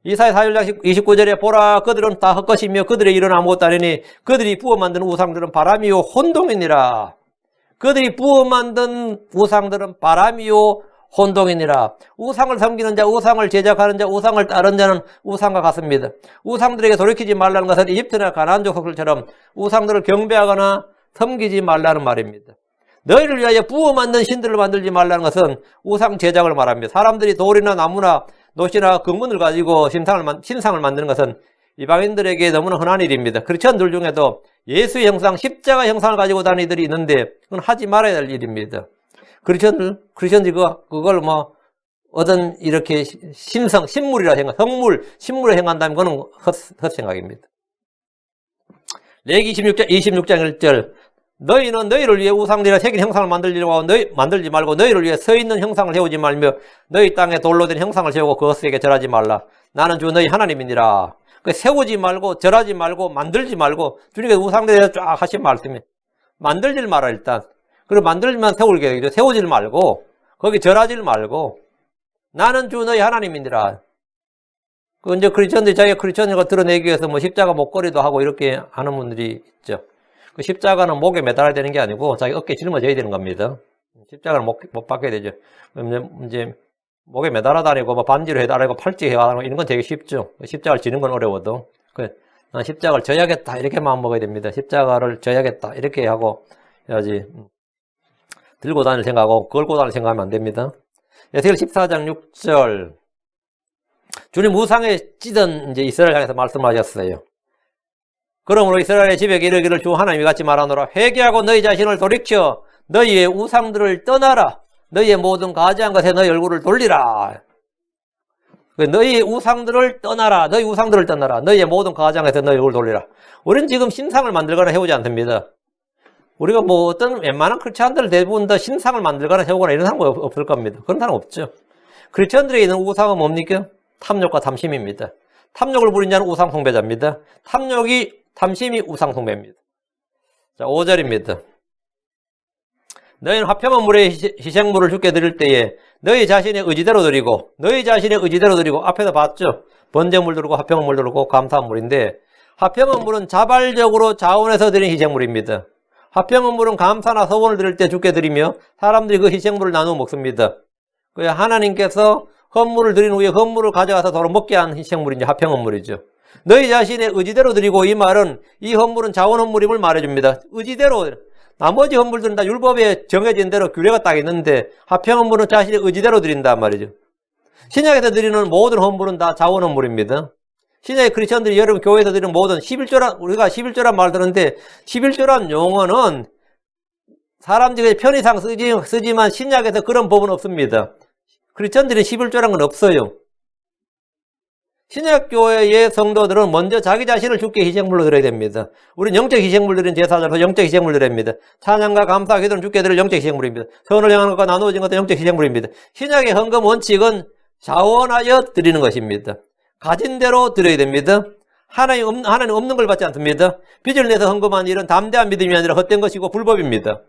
이사야 4장 29절에 보라 그들은 다 헛것이며 그들의 일은 아무것도 아니니 그들이 부어 만든 우상들은 바람이요 혼동이니라. 그들이 부어 만든 우상들은 바람이요 혼동이니라. 우상을 섬기는 자, 우상을 제작하는 자, 우상을 따르는 자는 우상과 같습니다. 우상들에게 돌이키지 말라는 것은 이집트나 가나안 족속들처럼 우상들을 경배하거나 섬기지 말라는 말입니다. 너희를 위하여 부어 만든 신들을 만들지 말라는 것은 우상 제작을 말합니다. 사람들이 돌이나 나무나 노시나 금문을 가지고 신상을 만드는 것은 이방인들에게 너무나 흔한 일입니다. 크리스천들 중에도 예수의 형상, 십자가 형상을 가지고 다니는 이들이 있는데 그건 하지 말아야 할 일입니다. 크리스천들이 그걸 뭐 어떤 이렇게 신물이라 생각, 신물을 행한다면 그건 헛생각입니다. 레위기 26장 1절 너희는 너희를 위해 우상들이나 새긴 형상을 만들지 말고 너희를 위해 서 있는 형상을 세우지 말며 너희 땅에 돌로 된 형상을 세우고 그것에게 절하지 말라. 나는 주 너희 하나님이니라. 세우지 말고 절하지 말고 만들지 말고 주님께서 우상들에 대해서 쫙 하신 말씀이 만들질 마라 일단. 그리고 만들면 세울 계획이죠. 세우질 말고 거기 절하질 말고 나는 주 너희 하나님이니라. 이제 크리스천들이 자기가 크리스천이라고 드러내기 위해서 뭐 십자가 목걸이도 하고 이렇게 하는 분들이 있죠. 그 십자가는 목에 매달아야 되는 게 아니고 자기 어깨에 짊어져야 되는 겁니다. 십자가는 못 받게 되죠. 그럼 이제 목에 매달아 다니고 뭐 반지로 해달라고 팔찌 해달라고 이런 건 되게 쉽죠. 십자가를 지는 건 어려워도. 난 십자가를 져야겠다 이렇게 마음 먹어야 됩니다. 십자가를 져야겠다 이렇게 하고 해야지. 들고 다닐 생각하고 걸고 다닐 생각하면 안 됩니다. 에스겔 14장 6절 주님 우상에 찌든 이제 이스라엘 향해서 말씀하셨어요. 그러므로 이스라엘의 집에게 이르기를 주 하나님이 같이 말하노라. 회개하고 너희 자신을 돌이켜 너희의 우상들을 떠나라. 너희의 모든 가지한 것에 너희 얼굴을 돌리라. 너희의 우상들을 떠나라. 너희 우상들을 떠나라. 너희의 모든 가지한 것에 너희 얼굴을 돌리라. 우리는 지금 신상을 만들거나 해오지 않습니다. 우리가 뭐 어떤 웬만한 크리스천들 대부분 다 신상을 만들거나 해오거나 이런 사람 없을 겁니다. 그런 사람 없죠. 크리스천들에게 있는 우상은 뭡니까? 탐욕과 탐심입니다. 탐욕을 부린 자는 우상 숭배자입니다. 탐심이 우상 숭배입니다. 자, 5절입니다. 너희는 화평한 물에 희생물을 주께 드릴 때에 너희 자신의 의지대로 드리고 앞에서 봤죠? 번제물 들고 화평한 물 들고 감사한 물인데 화평한 물은 자발적으로 자원해서 드린 희생물입니다. 화평한 물은 감사나 서원을 드릴 때 주께 드리며 사람들이 그 희생물을 나누어 먹습니다. 하나님께서 헌물을 드린 후에 헌물을 가져가서 서로 먹게 한 희생물이 화평한 물이죠. 너희 자신의 의지대로 드리고 이 말은 이 헌물은 자원 헌물임을 말해줍니다. 의지대로 나머지 헌물들은 다 율법에 정해진 대로 규례가 딱 있는데 화평 헌물은 자신의 의지대로 드린단 말이죠. 신약에서 드리는 모든 헌물은 다 자원 헌물입니다. 신약의 크리스천들이 여러분 교회에서 드리는 모든 11조란, 우리가 11조란 말 듣는데 11조란 용어는 사람들이 편의상 쓰지만 신약에서 그런 법은 없습니다. 크리스천들이 11조란 건 없어요. 신약교회의 성도들은 먼저 자기 자신을 주께 희생물로 드려야 됩니다. 우리는 영적 희생물 드리는 제사장으로서 영적 희생물 드립니다. 찬양과 감사, 기도는 주께 드릴 영적 희생물입니다. 선을 향하는 것과 나누어진 것도 영적 희생물입니다. 신약의 헌금 원칙은 자원하여 드리는 것입니다. 가진 대로 드려야 됩니다. 하나님 없는 걸 받지 않습니다. 빚을 내서 헌금한 일은 담대한 믿음이 아니라 헛된 것이고 불법입니다.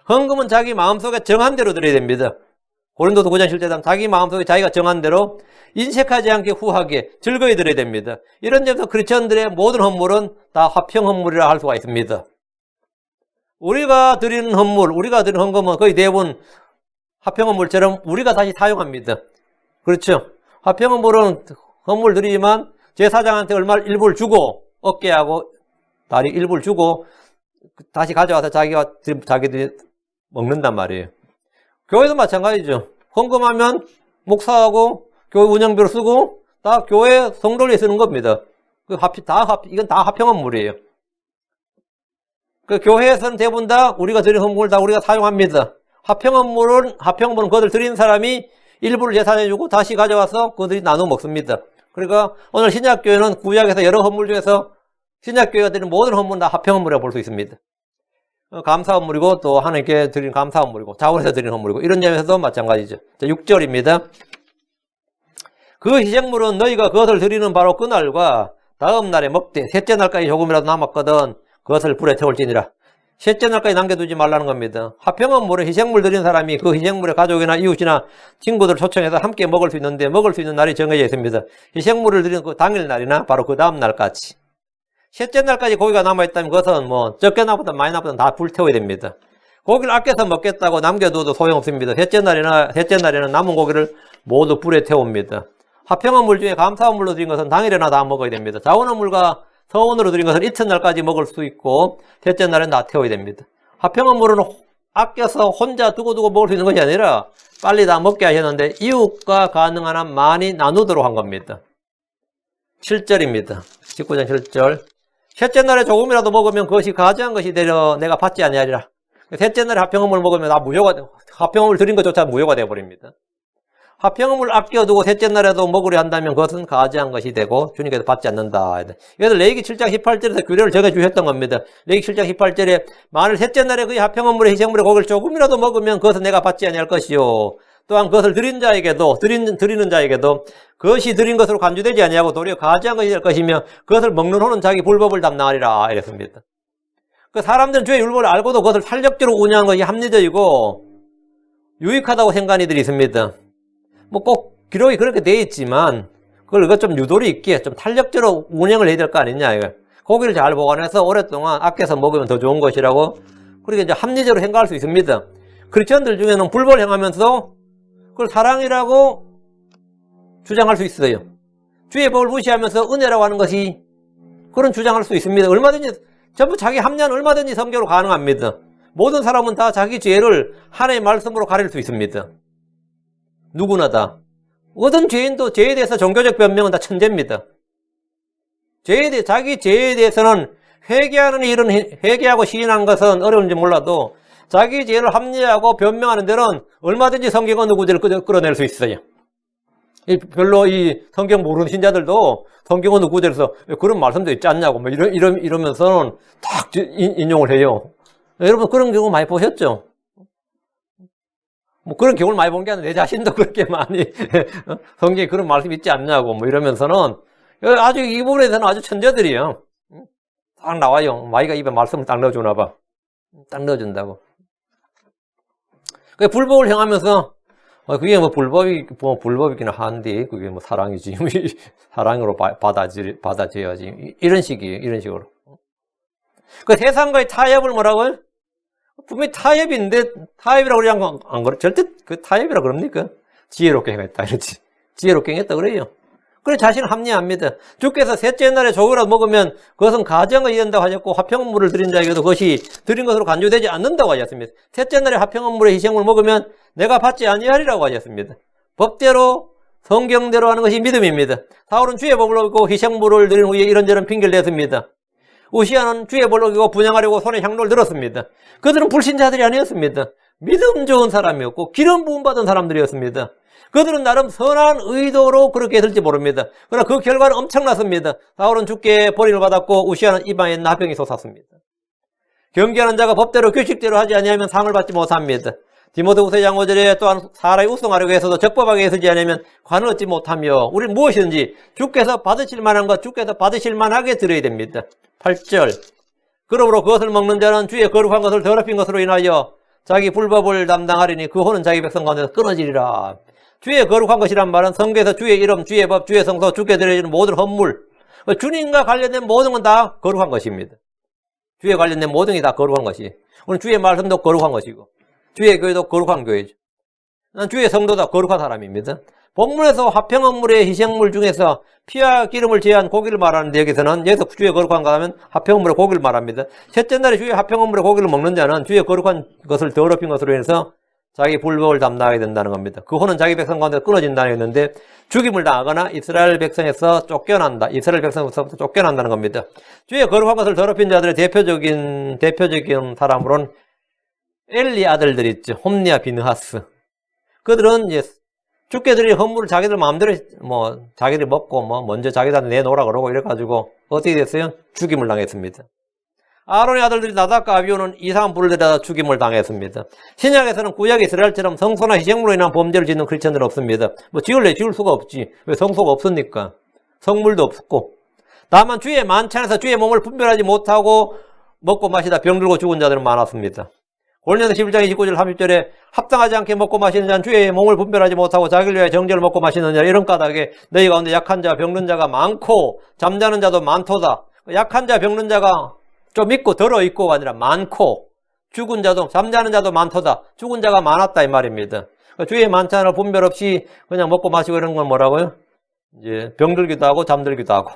헌금은 자기 마음속에 정한 대로 드려야 됩니다. 고린도서 9장 7절에 자기 마음속에 자기가 정한 대로 인색하지 않게 후하게 즐거이 드려야 됩니다. 이런 점에서 크리스천들의 모든 헌물은 다 화평 헌물이라 할 수가 있습니다. 우리가 드리는 헌물, 우리가 드리는 헌금은 거의 대부분 화평 헌물처럼 우리가 다시 사용합니다. 그렇죠? 화평 헌물은 헌물 드리지만 제사장한테 얼마를 일부를 주고 어깨하고 다리 일부를 주고 다시 가져와서 자기들이 먹는단 말이에요. 교회도 마찬가지죠. 헌금하면 목사하고 교회 운영비로 쓰고 다 교회 성도를 위해 쓰는 겁니다. 이건 다 화평한 물이에요. 그 교회에서는 대부분 다 우리가 드린 헌물을 다 우리가 사용합니다. 화평한 물은 그것을 드리는 사람이 일부를 제사장에 주고 다시 가져와서 그들이 나눠 먹습니다. 그러니까 오늘 신약교회는 구약에서 여러 헌물 중에서 신약교회가 드리는 모든 헌물은 다 화평한 물이라고 볼 수 있습니다. 감사 헌물이고 또 하나님께 드리는 감사 헌물이고 자원해서 드리는 헌물이고 이런 점에서도 마찬가지죠. 6절입니다. 그 희생물은 너희가 그것을 드리는 바로 그날과 다음 날에 먹되 셋째 날까지 조금이라도 남았거든 그것을 불에 태울지니라. 셋째 날까지 남겨두지 말라는 겁니다. 화평 헌물은 희생물 드리는 사람이 그 희생물의 가족이나 이웃이나 친구들을 초청해서 함께 먹을 수 있는데 먹을 수 있는 날이 정해져 있습니다. 희생물을 드리는 그 당일 날이나 바로 그 다음 날까지. 셋째 날까지 고기가 남아있다면 그것은 적게 남았든 많이 남았든 다 불태워야 됩니다. 고기를 아껴서 먹겠다고 남겨둬도 소용없습니다. 셋째 날에는 남은 고기를 모두 불에 태웁니다. 화평헌물 중에 감사헌물로 드린 것은 당일에나 다 먹어야 됩니다. 자원헌물과 서원으로 드린 것은 이튿날까지 먹을 수 있고 셋째 날에는 다 태워야 됩니다. 화평헌물은 아껴서 혼자 두고 먹을 수 있는 것이 아니라 빨리 다 먹게 하셨는데 이웃과 가능한 한 많이 나누도록 한 겁니다. 7절입니다. 19장 7절. 셋째 날에 조금이라도 먹으면 그것이 가증한 것이 되려 내가 받지 아니하리라. 셋째 날에 화평헌물 먹으면 화평헌물 드린 것조차 무효가 되어버립니다. 화평헌물 아껴두고 셋째 날에도 먹으려 한다면 그것은 가증한 것이 되고 주님께서 받지 않는다. 그래서 레위기 7장 18절에서 규례를 정해주셨던 겁니다. 레위기 7장 18절에 만일 셋째 날에 그 화평헌물의 희생물의 고기를 조금이라도 먹으면 그것은 내가 받지 아니할 것이요. 또한 그것을 드리는 자에게도 그것이 드린 것으로 간주되지 아니하고 도리어 가증한 것이 될 것이며 그것을 먹는 호는 자기 불법을 담당하리라 이랬습니다. 그 사람들은 주의 율법을 알고도 그것을 탄력적으로 운영하는 것이 합리적이고 유익하다고 생각하는 이들이 있습니다. 꼭 기록이 그렇게 돼 있지만 그걸 좀 유도리 있게 좀 탄력적으로 운영을 해야 될 거 아니냐 이거. 고기를 잘 보관해서 오랫동안 아껴서 먹으면 더 좋은 것이라고 그렇게 이제 합리적으로 생각할 수 있습니다. 크리스천들 중에는 불법을 행하면서 그걸 사랑이라고 주장할 수 있어요. 주의 법을 무시하면서 은혜라고 하는 것이 그런 주장할 수 있습니다. 얼마든지 전부 자기 합리화는 얼마든지 성경으로 가능합니다. 모든 사람은 다 자기 죄를 하나님의 말씀으로 가릴 수 있습니다. 누구나 다. 어떤 죄인도 죄에 대해서 종교적 변명은 다 천재입니다. 자기 죄에 대해서는 회개하고 시인한 것은 어려운지 몰라도 자기 죄를 합리화하고 변명하는 데는 얼마든지 성경 어느 구절을 끌어낼 수 있어요. 별로 이 성경 모르는 신자들도 성경 어느 구절에서 그런 말씀도 있지 않냐고 이러면서는 딱 인용을 해요. 여러분 그런 경우 많이 보셨죠? 그런 경우를 많이 본 게 아니라 내 자신도 그렇게 많이 성경에 그런 말씀이 있지 않냐고 이러면서는 아주 이 부분에 대해서는 아주 천재들이에요. 딱 나와요. 마이가 입에 말씀을 딱 넣어주나 봐. 딱 넣어준다고. 불법을 행하면서 그게 불법이긴 한데 그게 사랑이지. 사랑으로 받아줘야지. 이런 식으로. 그 세상과의 타협을 뭐라고요? 분명히 타협인데 타협이라고 그러지 않고 절대 그 타협이라고 그럽니까? 지혜롭게 행했다 이러지. 지혜롭게 행했다 그래요. 그래 자신을 합리화합니다. 주께서 셋째 날에 조금이라도 먹으면 그것은 가증한 것이 된다고 하셨고 화평헌물을 드린 자에게도 그것이 드린 것으로 간주되지 않는다고 하셨습니다. 셋째 날에 화평헌물의 희생물을 먹으면 내가 받지 아니하리라고 하셨습니다. 법대로 성경대로 하는 것이 믿음입니다. 사울은 주의 법을 어기고 희생물을 드린 후에 이런저런 핑계를 댔습니다. 우시아는 주의 법을 어기고 분양하려고 손에 향로를 들었습니다. 그들은 불신자들이 아니었습니다. 믿음 좋은 사람이었고 기름 부음 받은 사람들이었습니다. 그들은 나름 선한 의도로 그렇게 했을지 모릅니다. 그러나 그 결과는 엄청났습니다. 사울은 죽게 버림을 받았고 우시아는 이방에 나병이 솟았습니다. 경계하는 자가 법대로 규칙대로 하지 아니하면 상을 받지 못합니다. 디모데후서 2장 5절에 또한 사람이 우승하려고 해서도 적법하게 서지 않으면 관을 얻지 못하며 우리는 무엇이든지 주께서 받으실 만한 것 주께서 받으실 만하게 드려야 됩니다. 8절 그러므로 그것을 먹는 자는 주의 거룩한 것을 더럽힌 것으로 인하여 자기 불법을 담당하리니 그 혼은 자기 백성 가운데서 끊어지리라. 주의 거룩한 것이란 말은 성경에서 주의 이름, 주의 법, 주의 성소, 주께 드려지는 모든 헌물, 주님과 관련된 모든 건 다 거룩한 것입니다. 주에 관련된 모든 게 다 거룩한 것이. 오늘 주의 말씀도 거룩한 것이고 주의 교회도 거룩한 교회죠. 난 주의 성도도 거룩한 사람입니다. 본문에서 화평헌물의 희생물 중에서 피와 기름을 제한 고기를 말하는데 여기서는 여기서 주의 거룩한가 하면 화평헌물의 고기를 말합니다. 셋째 날에 주의 화평헌물의 고기를 먹는 자는 주의 거룩한 것을 더럽힌 것으로 인해서 자기 불법을 담당하게 된다는 겁니다. 그 혼은 자기 백성 가운데 끊어진다는 했는데 죽임을 당하거나 이스라엘 백성에서 쫓겨난다. 이스라엘 백성에서부터 쫓겨난다는 겁니다. 주의 거룩한 것을 더럽힌 자들의 대표적인 사람으로는 엘리 아들들 있죠. 홈리와 비느하스. 그들은 이제 죽게 드린 헌물을 자기들 마음대로 자기들이 먹고 먼저 자기들한테 내놓으라 그러고 이래가지고 어떻게 됐어요? 죽임을 당했습니다. 아론의 아들들이 나답과 아비오는 이상한 불을 들여다 죽임을 당했습니다. 신약에서는 구약 이스라엘처럼 성소나 희생물로 인한 범죄를 짓는 크리스천들은 없습니다. 지을 수가 없지. 왜 성소가 없으니까. 성물도 없고. 다만 주의 만찬에서 주의 몸을 분별하지 못하고 먹고 마시다 병들고 죽은 자들은 많았습니다. 고린도서 11장 29절 30절에 합당하지 않게 먹고 마시는 자는 주의 몸을 분별하지 못하고 자기를 위하여 정죄를 먹고 마시는 자 이런 까닭에 너희 가운데 약한 자 병든 자가 많고 잠자는 자도 많도다. 약한 자 병든 자가 좀 있고 덜어 있고가 아니라 많고 죽은 자도 잠자는 자도 많도다. 죽은 자가 많았다 이 말입니다. 주의 만찬을 분별 없이 그냥 먹고 마시고 이런 건 뭐라고요? 이제 병들기도 하고 잠들기도 하고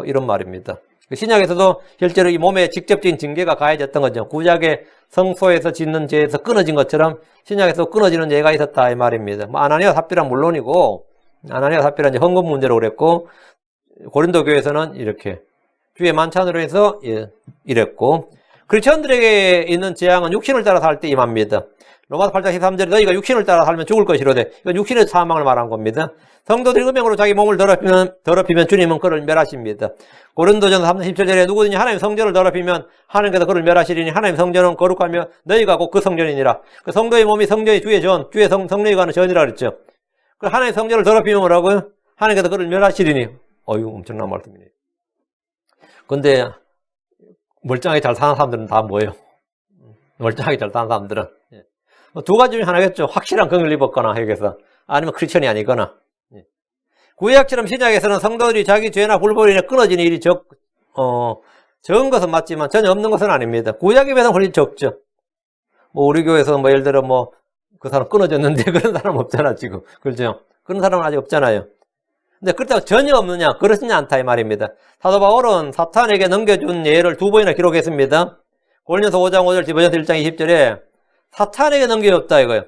이런 말입니다. 신약에서도 실제로 이 몸에 직접적인 징계가 가해졌던 거죠. 구약의 성소에서 짓는 죄에서 끊어진 것처럼 신약에서 끊어지는 죄가 있었다 이 말입니다. 아나니아 삽비라는 물론이고 아나니아 삽비라는 이제 헌금 문제로 그랬고 고린도 교회에서는 이렇게 주의 만찬으로 해서 이랬고 크리스천들에게 있는 재앙은 육신을 따라 살 때 임합니다. 로마서 8장 13절에 너희가 육신을 따라 살면 죽을 것이로되 이건 육신의 사망을 말한 겁니다. 성도들이 음행으로 자기 몸을 더럽히면 주님은 그를 멸하십니다. 고린도전서 3장 17절에 누구든지 하나님 성전을 더럽히면 하나님께서 그를 멸하시리니 하나님 성전은 거룩하며 너희가 곧 그 성전이니라. 그 성도의 몸이 성전이 주의 성령이 가는 전이라 그랬죠. 그 하나님 성전을 더럽히면 뭐라고요? 하나님께서 그를 멸하시리니. 엄청난 말씀이네요. 근데 멀쩡하게 잘 사는 사람들은 다 뭐예요? 멀쩡하게 잘 사는 사람들은 두 가지 중에 하나겠죠. 확실한 긍휼을 입었거나 여기서 아니면 크리스천이 아니거나. 구약처럼 신약에서는 성도들이 자기 죄나 불법으로 인해 끊어지는 일이 적은 것은 맞지만 전혀 없는 것은 아닙니다. 구약에 비해서는 훨씬 적죠. 우리 교회에서 예를 들어 그 사람 끊어졌는데 그런 사람 없잖아 지금. 그렇죠? 그런 사람은 아직 없잖아요. 근데 그렇다고 전혀 없느냐? 그렇지는 않다 이 말입니다. 사도 바울은 사탄에게 넘겨준 예를 두 번이나 기록했습니다. 고린도서 5장 5절, 디모데전서 1장 20절에 사탄에게 넘겨줬다 이거예요.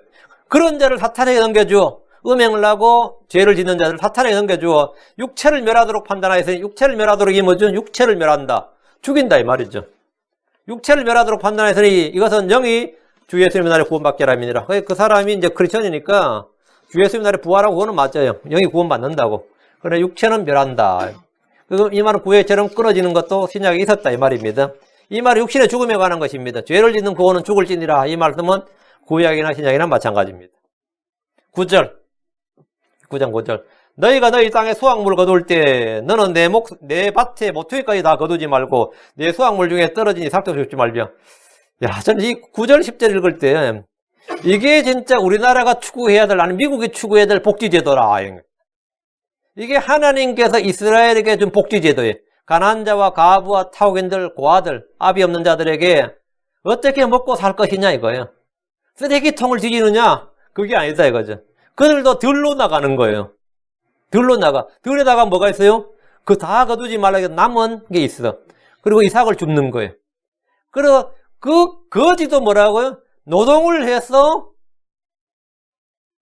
그런 자를 사탄에게 넘겨주어 음행을 하고 죄를 짓는 자를 사탄에게 넘겨주어 육체를 멸하도록 판단하였으니 육체를 멸하도록 이 뭐죠? 육체를 멸한다. 죽인다 이 말이죠. 육체를 멸하도록 판단하였으니 이것은 영이 주 예수님의 날에 구원받게 하람이니라. 그 사람이 이제 크리스천이니까 주 예수님의 날에 부활하고 그거는 맞아요. 영이 구원받는다고. 그러나 육체는 멸한다. 그리고 이 말은 구약처럼 끊어지는 것도 신약에 있었다 이 말입니다. 이 말은 육신의 죽음에 관한 것입니다. 죄를 짓는 그거는 죽을지니라. 이 말씀은 구약이나 신약이나 마찬가지입니다. 9장 9절 너희가 너희 땅에 수확물을 거둘 때 너는 내 밭에 모퉁이까지 다 거두지 말고 내 수확물 중에 떨어진 이삭도 줍지 말며. 저는 이 9절 10절 읽을 때 이게 진짜 우리나라가 추구해야 될 아니 미국이 추구해야 될 복지제도라. 이게 하나님께서 이스라엘에게 준 복지제도예요. 가난한 자와 가부와 타국인들, 고아들, 아비 없는 자들에게 어떻게 먹고 살 것이냐 이거예요. 쓰레기통을 뒤지느냐? 그게 아니다 이거죠. 그들도 들로 나가는 거예요. 들로 나가. 들에다가 뭐가 있어요? 그 다 거두지 말라고 남은 게 있어. 그리고 이삭을 줍는 거예요. 그리고 그 거지도 뭐라고요? 노동을 해서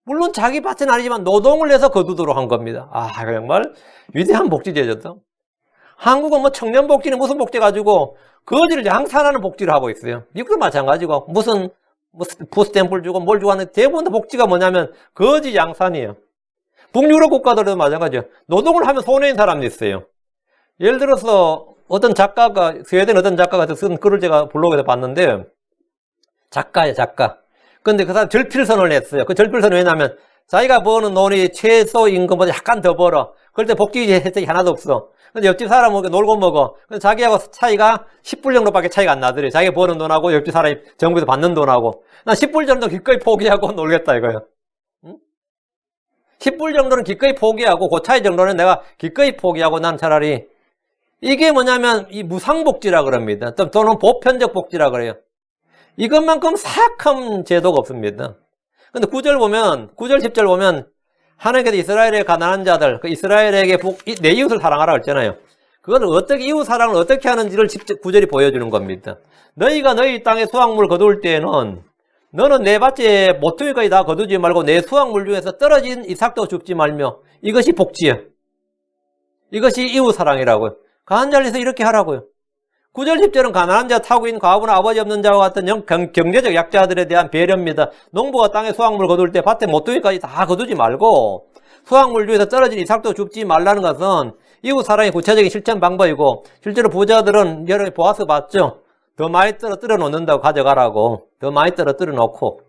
물론 자기 밭은 아니지만 노동을 해서 거두도록 한 겁니다. 아, 정말 위대한 복지제죠. 한국은 뭐 청년 복지는 무슨 복지 가지고 거지를 양산하는 복지를 하고 있어요. 미국도 마찬가지고 무슨 푸스탬프를 주고 뭘 주고 하는데 대부분 다 복지가 뭐냐면 거지 양산이에요. 북유럽 국가들도 마찬가지예요. 노동을 하면 손해인 사람도 있어요. 예를 들어서 어떤 작가가, 스웨덴 어떤 작가가 쓴 글을 제가 블로그에서 봤는데, 작가예요, 작가. 근데 그 사람 절필선을 냈어요. 그 절필선은 왜냐면 자기가 버는 돈이 최소 임금보다 약간 더 벌어. 그럴 때 복지 혜택이 하나도 없어. 근데 옆집 사람은 놀고 먹어. 근데 자기하고 차이가 10불 정도밖에 차이가 안 나더래. 자기가 버는 돈하고 옆집 사람이 정부에서 받는 돈하고. 난 10불 정도 기꺼이 포기하고 놀겠다 이거예요. 응? 10불 정도는 기꺼이 포기하고 그 차이 정도는 내가 기꺼이 포기하고 난 차라리 이게 뭐냐면 이 무상복지라 그럽니다. 또는 보편적 복지라 그래요. 이것만큼 사악한 제도가 없습니다. 근데 9절 보면, 9절 10절 보면 하나님께서 이스라엘의 가난한 자들, 그 이스라엘에게 내 이웃을 사랑하라고 했잖아요. 그걸 어떻게 이웃 사랑을 어떻게 하는지를 9절이 보여주는 겁니다. 너희가 너희 땅에 수확물 거둘 때에는 너는 내 밭에 모퉁이까지 다 거두지 말고 내 수확물 중에서 떨어진 이삭도 줍지 말며 이것이 복지야. 이것이 이웃 사랑이라고요. 가난한 자를 위해서 이렇게 하라고요. 9절 10절은 가난한 자, 타국인, 과부나 아버지 없는 자와 같은 경제적 약자들에 대한 배려입니다. 농부가 땅에 수확물 거둘 때 밭에 모퉁이까지 다 거두지 말고 수확물 중에서 떨어진 이삭도 줍지 말라는 것은 이웃 사랑의 구체적인 실천 방법이고 실제로 부자들은 여러분이 보아서 봤죠? 더 많이 떨어뜨려 놓는다고 가져가라고. 더 많이 떨어뜨려 놓고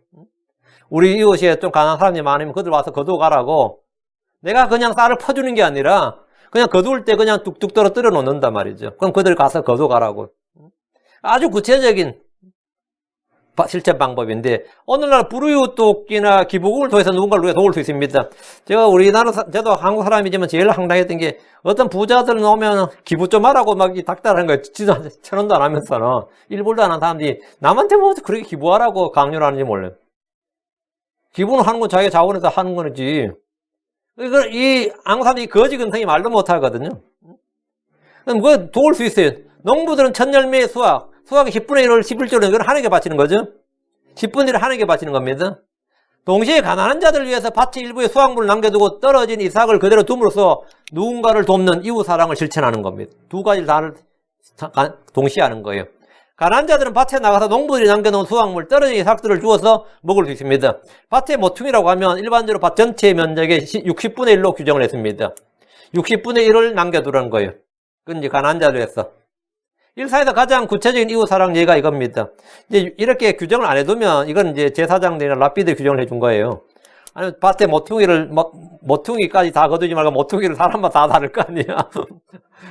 우리 이웃에 좀 가난한 사람이 많으면 그들 와서 거두고 가라고. 내가 그냥 쌀을 퍼주는 게 아니라 그냥 거둘 때 그냥 뚝뚝 떨어뜨려 놓는단 말이죠. 그럼 그들 가서 거둬가라고. 아주 구체적인 실천 방법인데 오늘날 불우이웃 돕기나 기부금을 통해서 누군가를 위해 도울 수 있습니다. 제가 우리나라 저도 한국 사람이지만 제일 황당했던 게 어떤 부자들 오면 기부 좀 하라고 막 닥달하는 거예요. 지도 1,000원도 안 하면서는 1불도 안 하는 사람들이 남한테 뭐 그렇게 기부하라고 강요를 하는지 몰라요. 기부는 하는 건 자기가 자원해서 하는 거지. 이 한국 사람들이 거지 근성이 말도 못하거든요. 그럼 뭐 도울 수 있어요. 농부들은 첫 열매의 수확의 10분의 1을 11조를 이걸 하나님께 바치는 거죠. 10분의 1을 하나님께 바치는 겁니다. 동시에 가난한 자들 위해서 밭의 일부에 수확물을 남겨두고 떨어진 이삭을 그대로 둠으로써 누군가를 돕는 이웃 사랑을 실천하는 겁니다. 두 가지를 다 동시에 하는 거예요. 가난한 자들은 밭에 나가서 농부들이 남겨놓은 수확물, 떨어진 이삭들을 주워서 먹을 수 있습니다. 밭의 모퉁이라고 하면 일반적으로 밭 전체의 면적의 60분의 1로 규정을 했습니다. 60분의 1을 남겨두라는 거예요. 그건 이제 가난한 자들 위해서. 일사에서 가장 구체적인 이웃 사랑 예가 이겁니다. 이제 이렇게 규정을 안 해두면 이건 이제 제사장들이나 랍비들이 규정을 해준 거예요. 아니면 밭에 모퉁이까지 다 거두지 말고 모퉁이를 사람마다 다 다를 거 아니야.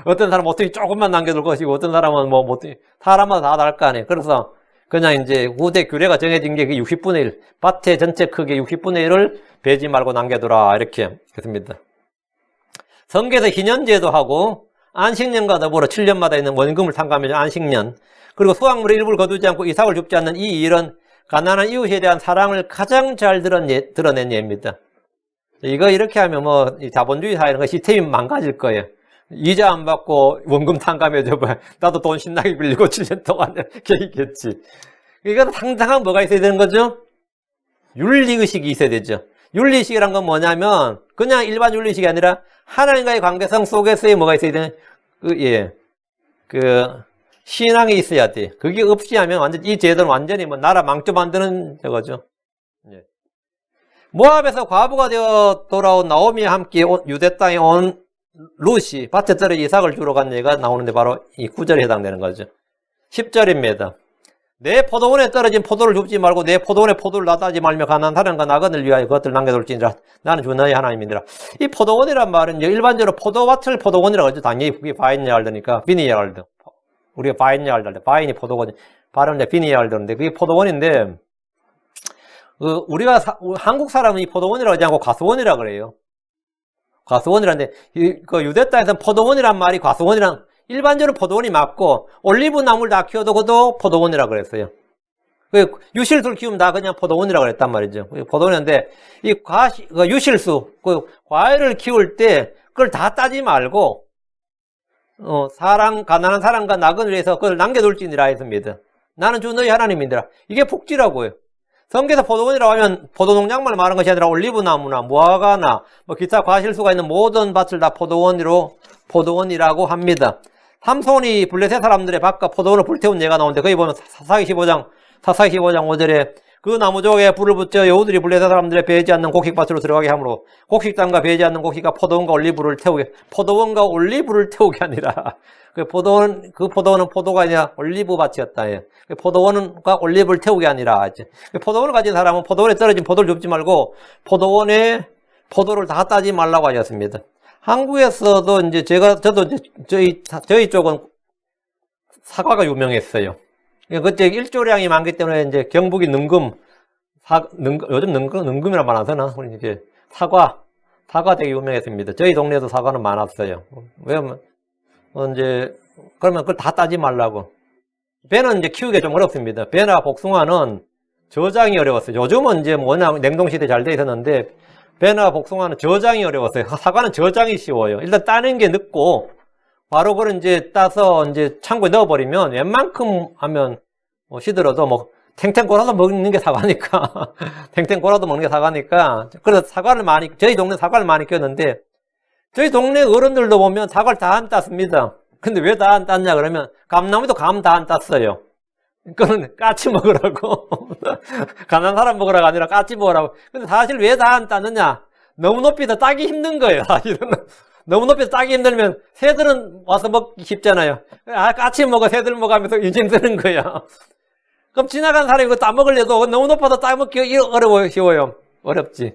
어떤 사람은 모퉁이 조금만 남겨둘 것이고 어떤 사람은 뭐 모퉁이 사람마다 다 다를 거 아니에요. 그래서 그냥 이제 후대 규례가 정해진 게 60분의 1, 밭의 전체 크기 60분의 1을 베지 말고 남겨두라 이렇게 했습니다. 성계에서 희년제도 하고 안식년과 더불어 7년마다 있는 원금을 탕감해준 안식년, 그리고 수확물의 일부를 거두지 않고 이삭을 줍지 않는 이 일은 가난한 이웃에 대한 사랑을 가장 잘 드러낸 예입니다. 이거 이렇게 하면 뭐 자본주의 사회는 그 시스템이 망가질 거예요. 이자 안 받고 원금 탕감해줘봐. 나도 돈 신나게 빌리고 7년 동안 이렇게 있겠지. 이건 상당한 뭐가 있어야 되는 거죠? 윤리의식이 있어야 되죠. 윤리의식이란 건 뭐냐면 그냥 일반 윤리의식이 아니라 하나님과의 관계성 속에서의 뭐가 있어야 되는 신앙이 있어야 돼. 그게 없이 하면 완전 이 제도는 완전히 뭐 나라 망쳐 만드는 저거죠. 예. 모압에서 과부가 되어 돌아온 나오미와 함께 유대 땅에 온 룻이 밭에 떨어진 이삭을 주러 간 얘기가 나오는데 바로 이 9절에 해당되는 거죠. 10절입니다. 내 포도원에 떨어진 포도를 줍지 말고 내 포도원에 포도를 놔다지 말며 가난한 사람과 나그네를 위하여 그것들을 남겨둘지니라. 나는 주 너희 하나님이니라. 이 포도원이란 말은 일반적으로 포도밭을 포도원이라고 하죠. 당연히 그게 바인야알드니까 비니야알드. 우리가 바인야알드, 바인이 포도원, 발음은 비니야알드인데 그게 포도원인데 우리가 한국 사람은 이 포도원이라고 하지 않고 과수원이라고 그래요. 과수원이라는데 그 유대 땅에서는 포도원이란 말이 과수원이란 일반적으로 포도원이 맞고 올리브 나무를 다 키워도 그것도 포도원이라고 그랬어요. 유실수를 키우면 다 그냥 포도원이라고 그랬단 말이죠. 포도원인데 이 유실수, 과일을 키울 때 그걸 다 따지 말고 가난한 사람과 나그네를 위해서 그걸 남겨둘지니라 했습니다. 나는 주 너희 하나님이니라. 이게 복지라고요. 성경에서 포도원이라고 하면 포도농작물을 말하는 것이 아니라 올리브나무나 무화과나 뭐 기타 과실수가 있는 모든 밭을 다 포도원이라고 합니다. 삼손이 블레셋 사람들의 밭과 포도원을 불태운 예가 나오는데 거기 보면 사사기 15장 5절에 그 나무족에 불을 붙여 여우들이 블레셋 사람들의 배지 않는 곡식밭으로 들어가게 하므로 곡식단과 배지 않는 곡식과 포도원과 올리브를 태우게 아니라 그 포도원은 포도가 아니라 올리브 밭이었다. 예. 포도원과 올리브를 태우게 아니라 이제 포도원을 가진 사람은 포도원에 떨어진 포도를 줍지 말고 포도원에 포도를 다 따지 말라고 하셨습니다. 한국에서도 이제 저도 이제 저희 쪽은 사과가 유명했어요. 그때 일조량이 많기 때문에 이제 경북이 요즘 능금이라 말 안 쓰나? 이제 사과 되게 유명했습니다. 저희 동네에도 사과는 많았어요. 왜냐면 그러면 그걸 다 따지 말라고. 배는 이제 키우기가 좀 어렵습니다. 배나 복숭아는 저장이 어려웠어요. 요즘은 이제 워낙 냉동시대 잘 돼 있었는데, 배나 복숭아는 저장이 어려웠어요. 사과는 저장이 쉬워요. 일단 따는 게 늦고, 바로 그걸 이제 따서 이제 창고에 넣어버리면 웬만큼 하면 시들어도 탱탱 골아서 먹는 게 사과니까. 탱탱 골아도 먹는 게 사과니까. 그래서 저희 동네 사과를 많이 키웠는데, 저희 동네 어른들도 보면 사과를 다 안 땄습니다. 근데 왜 다 안 땄냐 그러면 감나무도 감 다 안 땄어요. 그건 까치 먹으라고. 가난한 사람 먹으라고 아니라 까치 먹으라고. 근데 사실 왜 다 안 땄느냐? 너무 높이서 따기 힘든 거예요, 사실은. 너무 높이서 따기 힘들면 새들은 와서 먹기 쉽잖아요. 까치 먹어, 새들 먹어 하면서 인생 쓰는 거야. 그럼 지나간 사람이 이거 따먹으려도 너무 높아서 따먹기 쉬워요. 어렵지.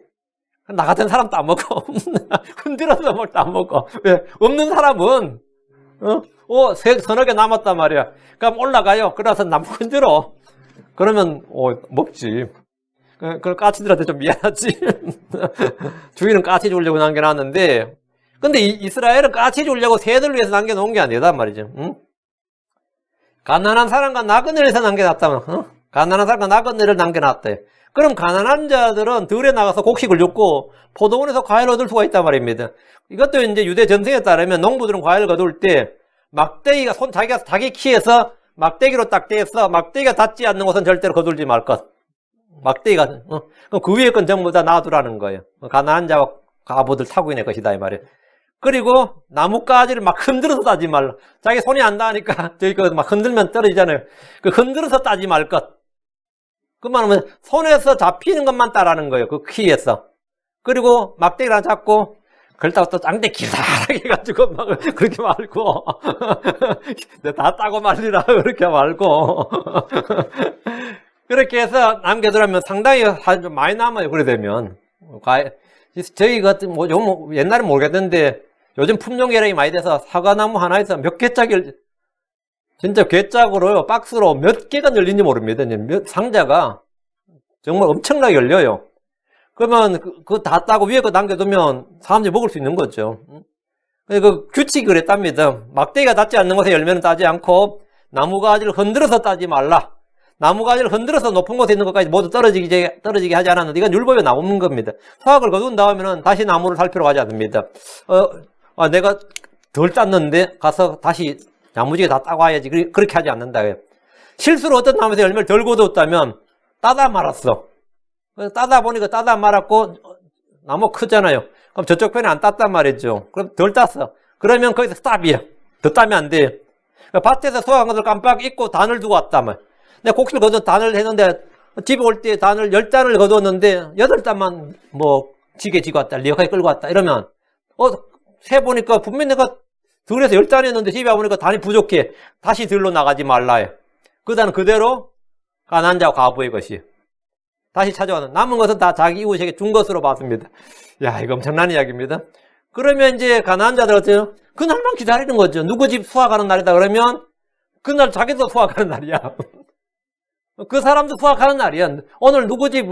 나 같은 사람 따먹어. 흔들어서 뭘 따먹어. 왜? 없는 사람은, 서너 개 남았단 말이야. 그럼 올라가요. 그래서 나무 흔들어. 그러면, 먹지. 그걸 까치들한테 좀 미안하지. 주인은 까치 주려고 남겨놨는데, 근데 이스라엘은 까치 주려고 새들 위해서 남겨놓은 게 아니단 말이죠. 응? 가난한 사람과 나그네를 위해서 남겨놨다면, 가난한 사람과 나그네를 남겨놨대. 그럼 가난한 자들은 들에 나가서 곡식을 줍고 포도원에서 과일을 얻을 수가 있단 말입니다. 이것도 이제 유대 전승에 따르면 농부들은 과일을 거둘 때 막대기가 자기 키에서 막대기로 딱 떼서 막대기가 닿지 않는 곳은 절대로 거둘지 말 것. 막대기가, 그럼 그 위에 건 전부 다 놔두라는 거예요. 가난한 자와 과부들 타국인의 것이다 이 말이에요. 그리고 나뭇가지를 막 흔들어서 따지 말라. 자기 손이 안 닿으니까 저기 막 흔들면 떨어지잖아요. 그 흔들어서 따지 말 것. 그 말은 손에서 잡히는 것만 따라는 거예요. 그 키에서. 그리고 막대기를 하나 잡고 그렇다고 또 짱대 기사하게 해가지고 막 그렇게 말고 다 따고 말리라 그렇게 말고 그렇게 해서 남겨두라면 상당히 좀 많이 남아요. 그래 되면 저희 같은 옛날에 모르겠는데 요즘 품종 개량이 많이 돼서 사과나무 하나에서 몇 개짜리 진짜 괴짝으로요, 박스로 몇 개가 열린지 모릅니다. 상자가 정말 엄청나게 열려요. 그러면 그거 다 따고 위에 거 남겨두면 사람들이 먹을 수 있는 거죠. 그 규칙이 그랬답니다. 막대기가 닿지 않는 곳에 열매는 따지 않고 나무가지를 흔들어서 따지 말라. 나무가지를 흔들어서 높은 곳에 있는 것까지 모두 떨어지게 하지 않았는데 이건 율법에 나오는 겁니다. 수확을 거둔 다음에는 다시 나무를 살피러 가지 않습니다. 내가 덜 땄는데 가서 다시 야무지게 다 따고 와야지. 그렇게 하지 않는다. 실수로 어떤 나무에서 열매를 덜 거뒀다면 따다 말았어. 따다 보니까 따다 말았고 나무 크잖아요. 그럼 저쪽 편에 안 땄단 말이죠. 그럼 덜 땄어. 그러면 거기서 스탑이야. 더 따면 안 돼. 밭에서 수확한 것을 깜빡 잊고 단을 두고 왔단 말이야. 내가 곡식을 거둬 단을 했는데 집에 올 때 단을 10단을 거뒀는데 8단만 지게 지고 왔다. 리어카게 끌고 왔다. 이러면 세 보니까 분명히 내가 들에서 10단 했는데 집에 와보니까 단이 부족해. 다시 들로 나가지 말라 해. 그 단은 그대로 가난한 자와 과부의 것이. 다시 찾아와는 남은 것은 다 자기 이웃에게 준 것으로 봤습니다. 야, 이거 엄청난 이야기입니다. 그러면 이제 가난한 자들 어때요? 그날만 기다리는 거죠. 누구 집 수확하는 날이다 그러면 그날 자기도 수확하는 날이야. 그 사람도 수확하는 날이야. 오늘 누구 집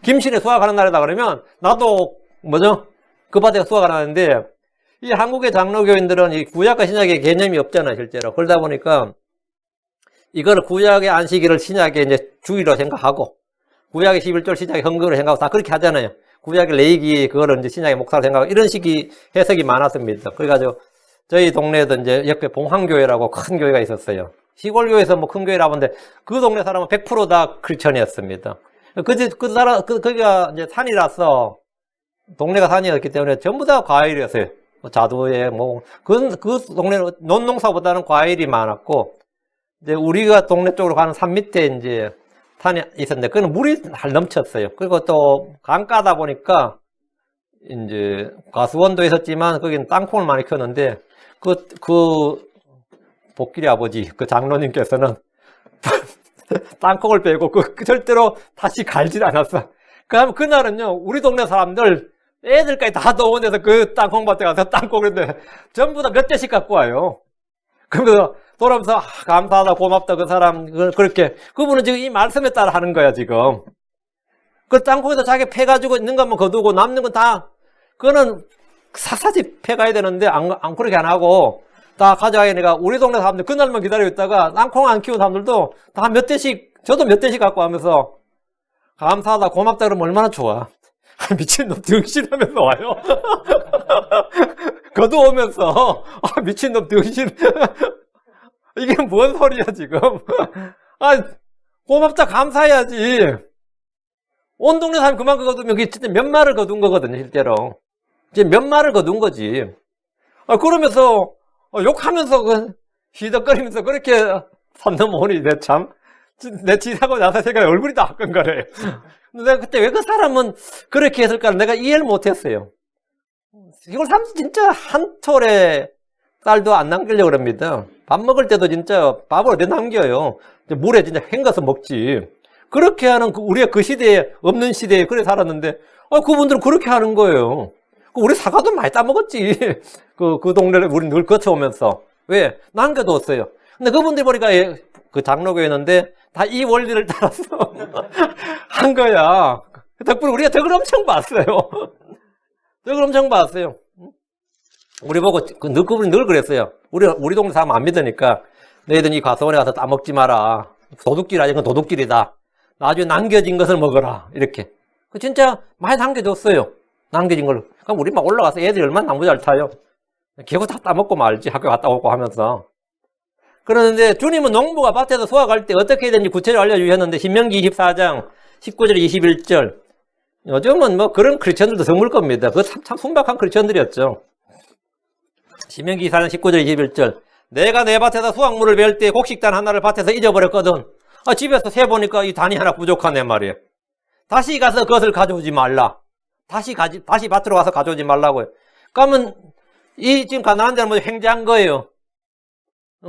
김씨네 수확하는 날이다 그러면 나도 그 밭에 수확을 하는데 이 한국의 장로교인들은 이 구약과 신약의 개념이 없잖아요, 실제로. 그러다 보니까 이걸 구약의 안식일을 신약의 이제 주일로 생각하고 구약의 11절 신약의 헌금으로 생각하고 다 그렇게 하잖아요. 구약의 레이기 그거를 이제 신약의 목사로 생각하고 이런 식의 해석이 많았습니다. 그래가지고 저희 동네에도 이제 옆에 봉황교회라고 큰 교회가 있었어요. 시골 교회에서 큰 교회라고 하는데 그 동네 사람은 100% 다 크리스천이었습니다. 거기가 이제 산이라서, 동네가 산이었기 때문에 전부 다 과일이었어요. 자두에, 그 동네는 논농사보다는 과일이 많았고, 이제 우리가 동네 쪽으로 가는 산 밑에 이제 산이 있었는데, 그건 물이 잘 넘쳤어요. 그리고 또 강가다 보니까, 이제 과수원도 있었지만, 거기는 땅콩을 많이 키웠는데, 복길이 아버지, 그 장로님께서는 땅콩을 빼고 절대로 다시 갈질 않았어. 그날은요, 우리 동네 사람들, 애들까지 다 동원해서 그 땅콩밭에 가서 땅콩인데 전부 다 몇 대씩 갖고 와요. 그러면서 돌아오면서 감사하다, 고맙다, 그 사람, 그렇게. 그분은 지금 이 말씀에 따라 하는 거야, 지금. 그 땅콩에다 자기 패가지고 있는 것만 거두고 남는 건 다, 그거는 샅샅이 패가야 되는데, 안 그렇게 안 하고, 다 가져가야 내가 우리 동네 사람들 그날만 기다리고 있다가 땅콩 안 키운 사람들도 다 몇 대씩, 저도 몇 대씩 갖고 하면서 감사하다, 고맙다 그러면 얼마나 좋아. 미친놈 등신하면서 와요. 거두오면서 미친놈 등신. 이게 뭔 소리야 지금. 고맙다 감사해야지. 온 동네 사람 그만 거두면 그게 진짜 몇 마를 거둔 거거든요 실제로. 이제 몇 마를 거둔 거지. 그러면서 욕하면서 희덕거리면서 그렇게 산 넘어오니 내 지사고 나서 생각에 얼굴이 다 화끈거려요. 근데 내가 그때 왜 그 사람은 그렇게 했을까 내가 이해를 못했어요. 이걸 사람들 진짜 한 톨에 쌀도 안 남기려고 합니다. 밥 먹을 때도 진짜 밥을 어디 남겨요. 물에 진짜 헹궈서 먹지. 그렇게 하는 우리가 그 시대에 없는 시대에 그래 살았는데 그분들은 그렇게 하는 거예요. 우리 사과도 많이 따먹었지. 그 동네를 우리 늘 거쳐오면서. 왜? 남겨뒀어요. 근데 그분들 보니까 그 장로교였는데 다 이 원리를 따라서 한 거야. 덕분에 우리가 덕을 엄청 봤어요. 덕을 엄청 봤어요. 우리 보고 그분이 늘 그랬어요. 우리 동네 사람 안 믿으니까 너희들 이 과수원에 가서 따먹지 마라. 도둑질 아닌 건 도둑질이다. 나중에 남겨진 것을 먹어라. 이렇게. 진짜 많이 남겨줬어요. 남겨진 걸. 그럼 우리 막 올라가서 애들이 얼마나 나무 잘 타요. 개고 다 따먹고 말지. 학교 갔다 오고 하면서. 그러는데 주님은 농부가 밭에서 수확할 때 어떻게 해야 되는지 구체적으로 알려주셨는데 신명기 24장 19절 21절. 요즘은 뭐 그런 크리스천들도 드물 겁니다. 그거 참 순박한 크리스천들이었죠. 신명기 24장 19절 21절. 내가 내 밭에서 수확물을 벨 때 곡식단 하나를 밭에서 잊어버렸거든. 집에서 세보니까 이 단이 하나 부족하네 말이에요. 다시 가서 그것을 가져오지 말라. 다시 밭으로 가서 가져오지 말라고요. 그러면 지금 가난한 데는 뭐 횡재한 거예요.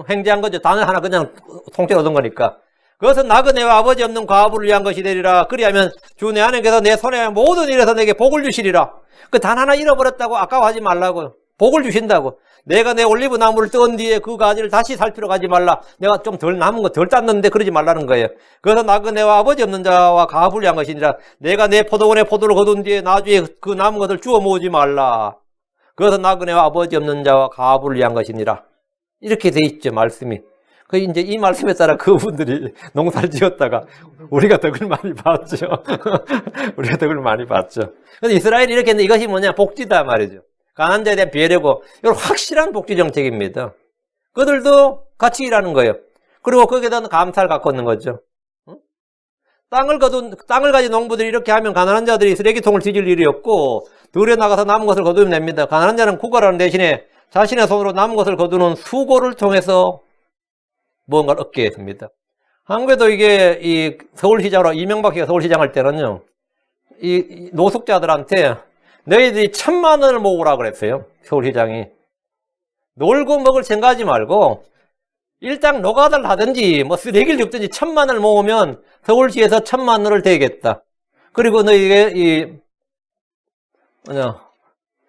횡재한 거죠. 단을 하나 그냥 통째로 얻은 거니까. 그것은 나그네와 아버지 없는 과부를 위한 것이 되리라. 그리하면 주 내 하나님께서 내 손에 모든 일에서 내게 복을 주시리라. 그 단 하나 잃어버렸다고 아까워하지 말라고요. 복을 주신다고. 내가 내 올리브 나무를 뜬 뒤에 그 가지를 다시 살피러 가지 말라. 내가 좀 덜 남은 거 덜 땄는데 그러지 말라는 거예요. 그래서 나그네와 아버지 없는 자와 가부를 위한 것이니라. 내가 내 포도원에 포도를 거둔 뒤에 나중에 그 남은 것을 주워 모으지 말라. 그래서 나그네와 아버지 없는 자와 가부를 위한 것이니라. 이렇게 돼 있죠 말씀이. 이제 이 말씀에 따라 그분들이 농사를 지었다가 우리가 덕을 많이 봤죠. 우리가 덕을 많이 봤죠. 그래서 이스라엘이 이렇게 했는데 이것이 뭐냐? 복지다 말이죠. 가난한 자에 대한 배려고, 이건 확실한 복지 정책입니다. 그들도 같이 일하는 거예요. 그리고 거기에다 감사를 갖고 있는 거죠. 땅을 가진 농부들이 이렇게 하면 가난한 자들이 쓰레기통을 뒤질 일이 없고, 들에 나가서 남은 것을 거두면 됩니다. 가난한 자는 구걸하는 대신에 자신의 손으로 남은 것을 거두는 수고를 통해서 무언가를 얻게 했습니다. 한국에도 이게 이 서울시장으로 이명박씨가 서울시장 할 때는요, 이 노숙자들한테 너희들이 1,000만 원을 모으라 그랬어요. 서울시장이. 놀고 먹을 생각하지 말고 일당 노가다를 하든지 뭐 쓰레기를 줍든지 1,000만 원을 모으면 서울시에서 1,000만 원을 대겠다. 그리고 너희에게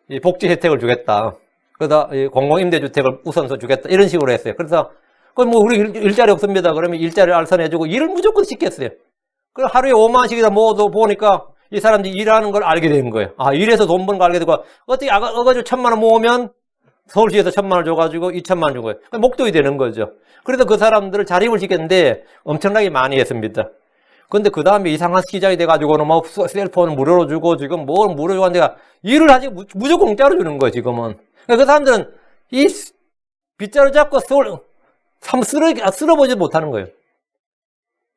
이 복지 혜택을 주겠다. 그러다 공공임대주택을 우선서 주겠다. 이런 식으로 했어요. 그래서 뭐 우리 일자리 없습니다. 그러면 일자리를 알선해주고 일을 무조건 시켰어요. 그 하루에 5만 원씩이나 모아도 보니까 이 사람들이 일하는 걸 알게 된 거예요. 일해서 돈 버는 걸 알게 되고, 어떻게 어가지고 1,000만 원 모으면 서울시에서 1,000만 원 줘가지고 2,000만 원 준 거예요. 목돈이 되는 거죠. 그래서 그 사람들을 자립을 시켰는데 엄청나게 많이 했습니다. 근데 그 다음에 이상한 시장이 돼가지고는 뭐 셀폰을 무료로 주고 지금 뭘 무료로 하는데 일을 하지 무조건 공짜로 주는 거예요, 지금은. 그러니까 그 사람들은 이 빗자루 잡고 쓸어보지 못하는 거예요.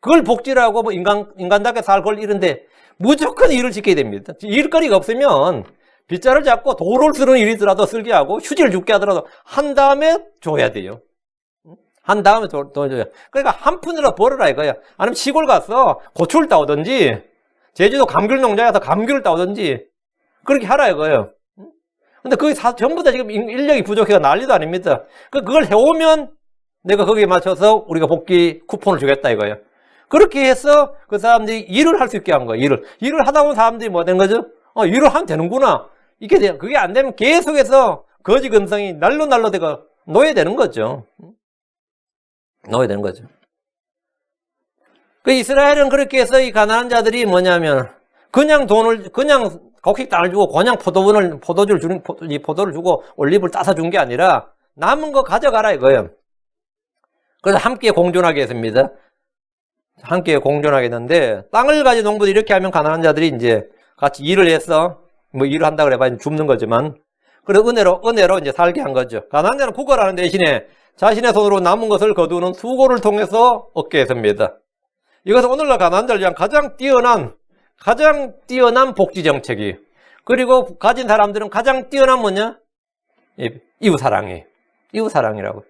그걸 복지라고 뭐 인간답게 살걸 이런데 무조건 일을 지켜야 됩니다. 일거리가 없으면 빗자를 잡고 도를 쓰는 일이더라도 쓸게 하고 휴지를 줍게 하더라도 한 다음에 줘야 돼요. 한 다음에 돈 줘야. 그러니까 한 푼이라도 벌어라 이거야. 아니면 시골 가서 고추를 따오든지 제주도 감귤 농장에 가서 감귤을 따오든지 그렇게 하라 이거예요. 근데 그게 전부 다 지금 인력이 부족해가 난리도 아닙니다. 그걸 해오면 내가 거기에 맞춰서 우리가 복지 쿠폰을 주겠다 이거예요. 그렇게 해서 그 사람들이 일을 할 수 있게 한 거예요. 일을 하다 보면 사람들이 뭐 된 거죠? 일을 하면 되는구나. 이게 돼요. 그게 안 되면 계속해서 거지 근성이 날로 되가 놓여야 되는 거죠. 놓여야 되는 거죠. 그 이스라엘은 그렇게 해서 이 가난한 자들이 뭐냐면 그냥 곡식 땅을 주고 그냥 포도를 주고 올리브를 따서 준 게 아니라 남은 거 가져가라 이거예요. 그래서 함께 공존하게 했습니다. 함께 공존하게 했는데 땅을 가진 농부들이 이렇게 하면 가난한 자들이 이제 같이 일을 해서 뭐 일을 한다 그래봐 줍는 거지만 그래 은혜로 이제 살게 한 거죠. 가난한 자는 구걸하는 대신에 자신의 손으로 남은 것을 거두는 수고를 통해서 얻게 했습니다. 이것은 오늘날 가난한 자를 위한 가장 뛰어난 복지 정책이. 그리고 가진 사람들은 가장 뛰어난 뭐냐? 이웃사랑이에요. 이웃사랑이라고.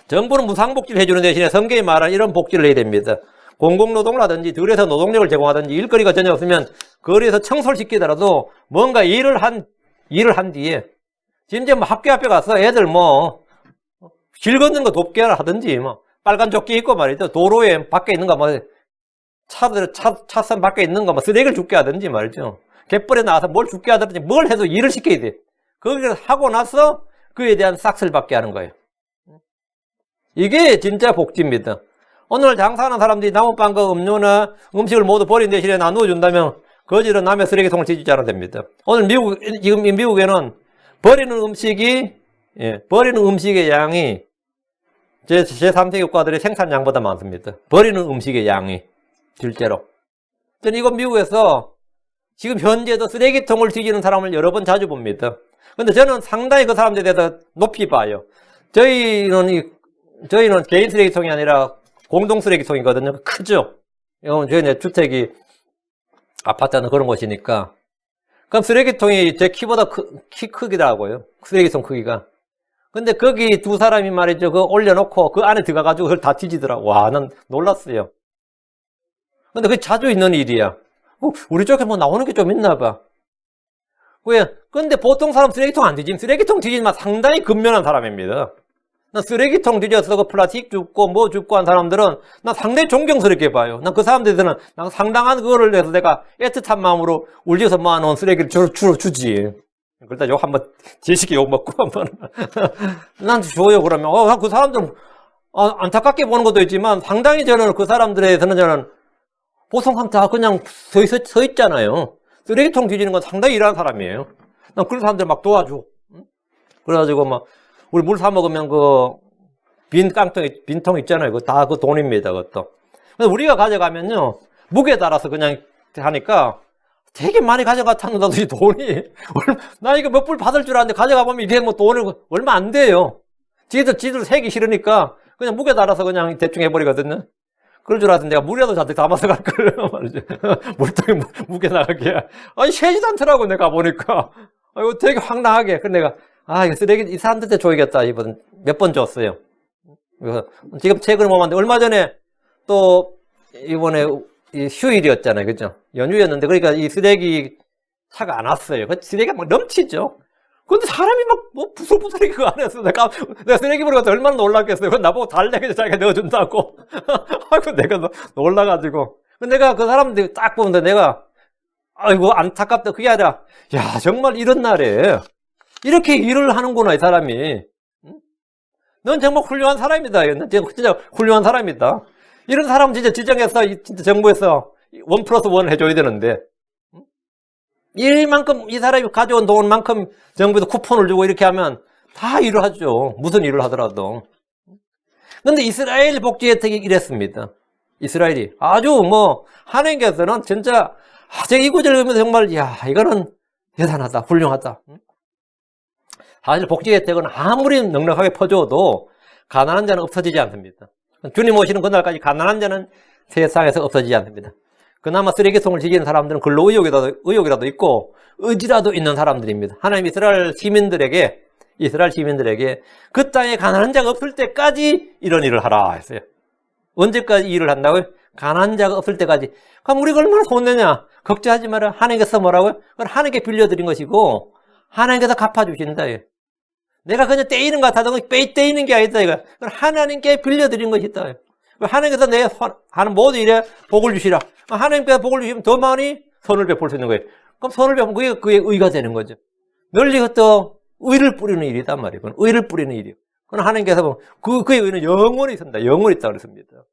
정부는 무상복지를 해주는 대신에 성경이 말한 이런 복지를 해야 됩니다. 공공노동을 하든지 들에서 노동력을 제공하든지 일거리가 전혀 없으면 거리에서 청소를 시키더라도 뭔가 일을 한 뒤에 심지어 뭐 학교 앞에 가서 애들 길 걷는 거 돕게 하든지 빨간 조끼 입고 말이죠. 도로에 밖에 있는 거 차선 밖에 있는 거 쓰레기를 줍게 하든지 말이죠. 갯벌에 나와서 뭘 줍게 하든지 뭘 해도 일을 시켜야 돼. 거기서 하고 나서 그에 대한 싹스를 받게 하는 거예요. 이게 진짜 복지입니다. 오늘 장사하는 사람들이 나무빵과 음료나 음식을 모두 버린 대신에 나누어 준다면 거지는 남의 쓰레기통을 뒤지지 않아도 됩니다. 오늘 지금 미국에는 버리는 음식의 양이 제3세계 국가들의 생산량보다 많습니다. 버리는 음식의 양이 실제로. 저는 이건 미국에서 지금 현재도 쓰레기통을 뒤지는 사람을 여러 번 자주 봅니다. 근데 저는 상당히 그 사람들에 대해서 높이 봐요. 저희는 개인 쓰레기통이 아니라 공동 쓰레기통이거든요. 크죠? 저희 주택이 아파트는 그런 곳이니까. 그럼 쓰레기통이 제 키보다 키 크기더라고요. 쓰레기통 크기가. 근데 거기 두 사람이 말이죠. 그거 올려놓고 그 안에 들어가가지고 그걸 다 뒤지더라고. 와, 난 놀랐어요. 근데 그게 자주 있는 일이야. 우리 쪽에 나오는 게 좀 있나 봐. 왜? 근데 보통 사람 쓰레기통 안 뒤지면 쓰레기통 뒤지면 상당히 근면한 사람입니다. 난 쓰레기통 뒤져서 그 플라스틱 줍고 줍고 한 사람들은 난 상당히 존경스럽게 봐요. 난 그 사람들한테는 난 상당한 그거를 해서 내가 애틋한 마음으로 울려서 모아놓은 쓰레기를 주로 주지. 그러다 욕 한번 지식이 욕 먹고 한번 난 줘요. 그러면 그 사람들은 안타깝게 보는 것도 있지만 상당히 저는 그 사람들에 대해서는 저는 보통 다 그냥 서 있잖아요. 쓰레기통 뒤지는 건 상당히 일하는 사람이에요. 난 그런 사람들 막 도와줘. 그래가지고 우리 물 사 먹으면 빈통 있잖아요. 그거 다 그 돈입니다. 그것도. 근데 우리가 가져가면요. 무게에 따라서 그냥 하니까 되게 많이 가져갔다는 이 돈이. 나 이거 몇 불 받을 줄 알았는데 가져가 보면 이게 돈이 얼마 안 돼요. 지들 세기 싫으니까 그냥 무게에 따라서 그냥 대충 해버리거든요. 그럴 줄 알았는데 내가 물이라도 잔뜩 담아서 갈 걸 말이죠. 물통에 무게 나가게. 아니, 세지도 않더라고, 내가 보니까. 이거 되게 황당하게. 그래서 내가, 이거 쓰레기, 이 사람들한테 줘야겠다. 이번 몇 번 줬어요. 지금 최근에 보면 얼마 전에 또, 이번에 휴일이었잖아요. 그죠? 연휴였는데, 그러니까 이 쓰레기 차가 안 왔어요. 그 쓰레기가 막 넘치죠? 근데 사람이 부슬부슬하게 그 안에서 내가 쓰레기 버리고 얼마나 놀랐겠어요. 그건 나보고 달래게 자기가 넣어준다고. 아이고, 내가 놀라가지고. 내가 그 사람들 딱 보는데 내가, 아이고, 안타깝다. 그게 아니라, 야, 정말 이런 날에 이렇게 일을 하는구나, 이 사람이. 넌 정말 훌륭한 사람이다. 넌 진짜 훌륭한 사람이다. 이런 사람 진짜 지정해서, 진짜 정부에서 1+1 해줘야 되는데. 일만큼, 이 사람이 가져온 돈만큼 정부에서 쿠폰을 주고 이렇게 하면 다 일을 하죠. 무슨 일을 하더라도. 근데 이스라엘 복지 혜택이 이랬습니다. 이스라엘이. 아주 하나님께서는 진짜, 제가 이 구절을 보면서 정말, 야, 이거는 대단하다. 훌륭하다. 사실 복지 혜택은 아무리 넉넉하게 퍼줘도 가난한 자는 없어지지 않습니다. 주님 오시는 그날까지 가난한 자는 세상에서 없어지지 않습니다. 그나마 쓰레기통을 지지는 사람들은 근로 의욕이라도 있고 의지라도 있는 사람들입니다. 하나님 이스라엘 시민들에게 그 땅에 가난한 자가 없을 때까지 이런 일을 하라 했어요. 언제까지 일을 한다고요? 가난한 자가 없을 때까지. 그럼 우리가 얼마나 손해냐? 걱정하지 마라. 하나님께서 뭐라고요? 그건 하나님께 빌려드린 것이고 하나님께서 갚아주신다. 내가 그냥 떼이는 것 같아도 떼이는 게 아니다. 그건 하나님께 빌려드린 것이다. 하나님께서 내 하는 모든 일에 복을 주시라. 하나님께서 복을 주시면 더 많이 선을 베풀 수 있는 거예요. 그럼 선을 베풀면 그게 의가 되는 거죠. 널리 또 의를 뿌리는 일이단 말이에요. 그건 의를 뿌리는 일이에요. 그건 하나님께서 그의 의는 영원히 있습니다. 영원히 있다고 그랬습니다.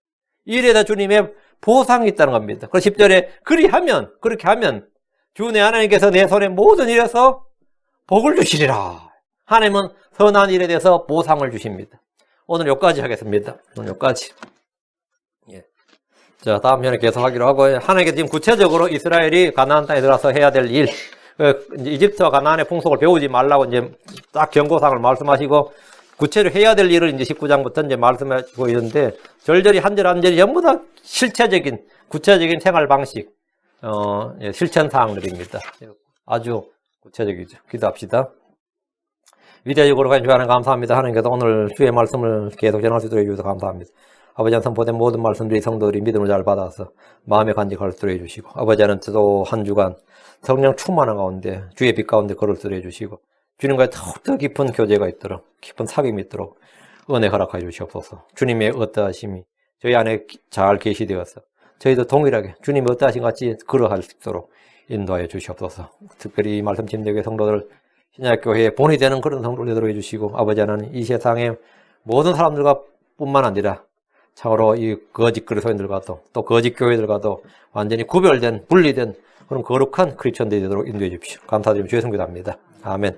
이 일에다 주님의 보상이 있다는 겁니다. 그래서 10절에 그렇게 하면 주 내 하나님께서 내 손에 모든 일에서 복을 주시리라. 하나님은 선한 일에 대해서 보상을 주십니다. 오늘 여기까지 하겠습니다. 오늘 여기까지. 예. 자, 다음 편에 계속하기로 하고, 하나님께서 지금 구체적으로 이스라엘이 가나안 땅에 들어가서 해야 될 일, 이제 이집트와 가나안의 풍속을 배우지 말라고 이제 딱 경고사항을 말씀하시고, 구체적으로 해야 될 일을 이제 19장부터 이제 말씀하시고 있는데, 절절히 한 절 한 절이 전부 다 실체적인, 구체적인 생활 방식, 실천 사항들입니다. 아주 구체적이죠. 기도합시다. 위대하고 주 하나님 감사합니다. 하나님께서 오늘 주의 말씀을 계속 전할 수 있도록 해주셔서 감사합니다. 아버지 한 선포된 모든 말씀들이 성도들이 믿음을 잘 받아서 마음에 간직할 수 있도록 해주시고, 아버지 하나님께서도 한 주간 성령 충만한 가운데 주의 빛 가운데 걸을 수 있도록 해주시고, 주님과의 더욱더 깊은 교제가 있도록, 깊은 사귐이 있도록 은혜 허락하여 주시옵소서. 주님의 어떠하심이 저희 안에 잘 계시되어서 저희도 동일하게 주님의 어떠하심 같이 걸어갈 수 있도록 인도하여 주시옵소서. 특별히 이 말씀 침례교회 성도들, 신약교회에 본이 되는 그런 성도를 되도록 해주시고, 아버지 하나님 이 세상의 모든 사람들과 뿐만 아니라 참으로 이 거짓 그리스도인들과도 또 거짓 교회들과도 완전히 구별된, 분리된 그런 거룩한 크리스천들이 되도록 인도해 주십시오. 감사드리며 주의 성기도합니다. 아멘.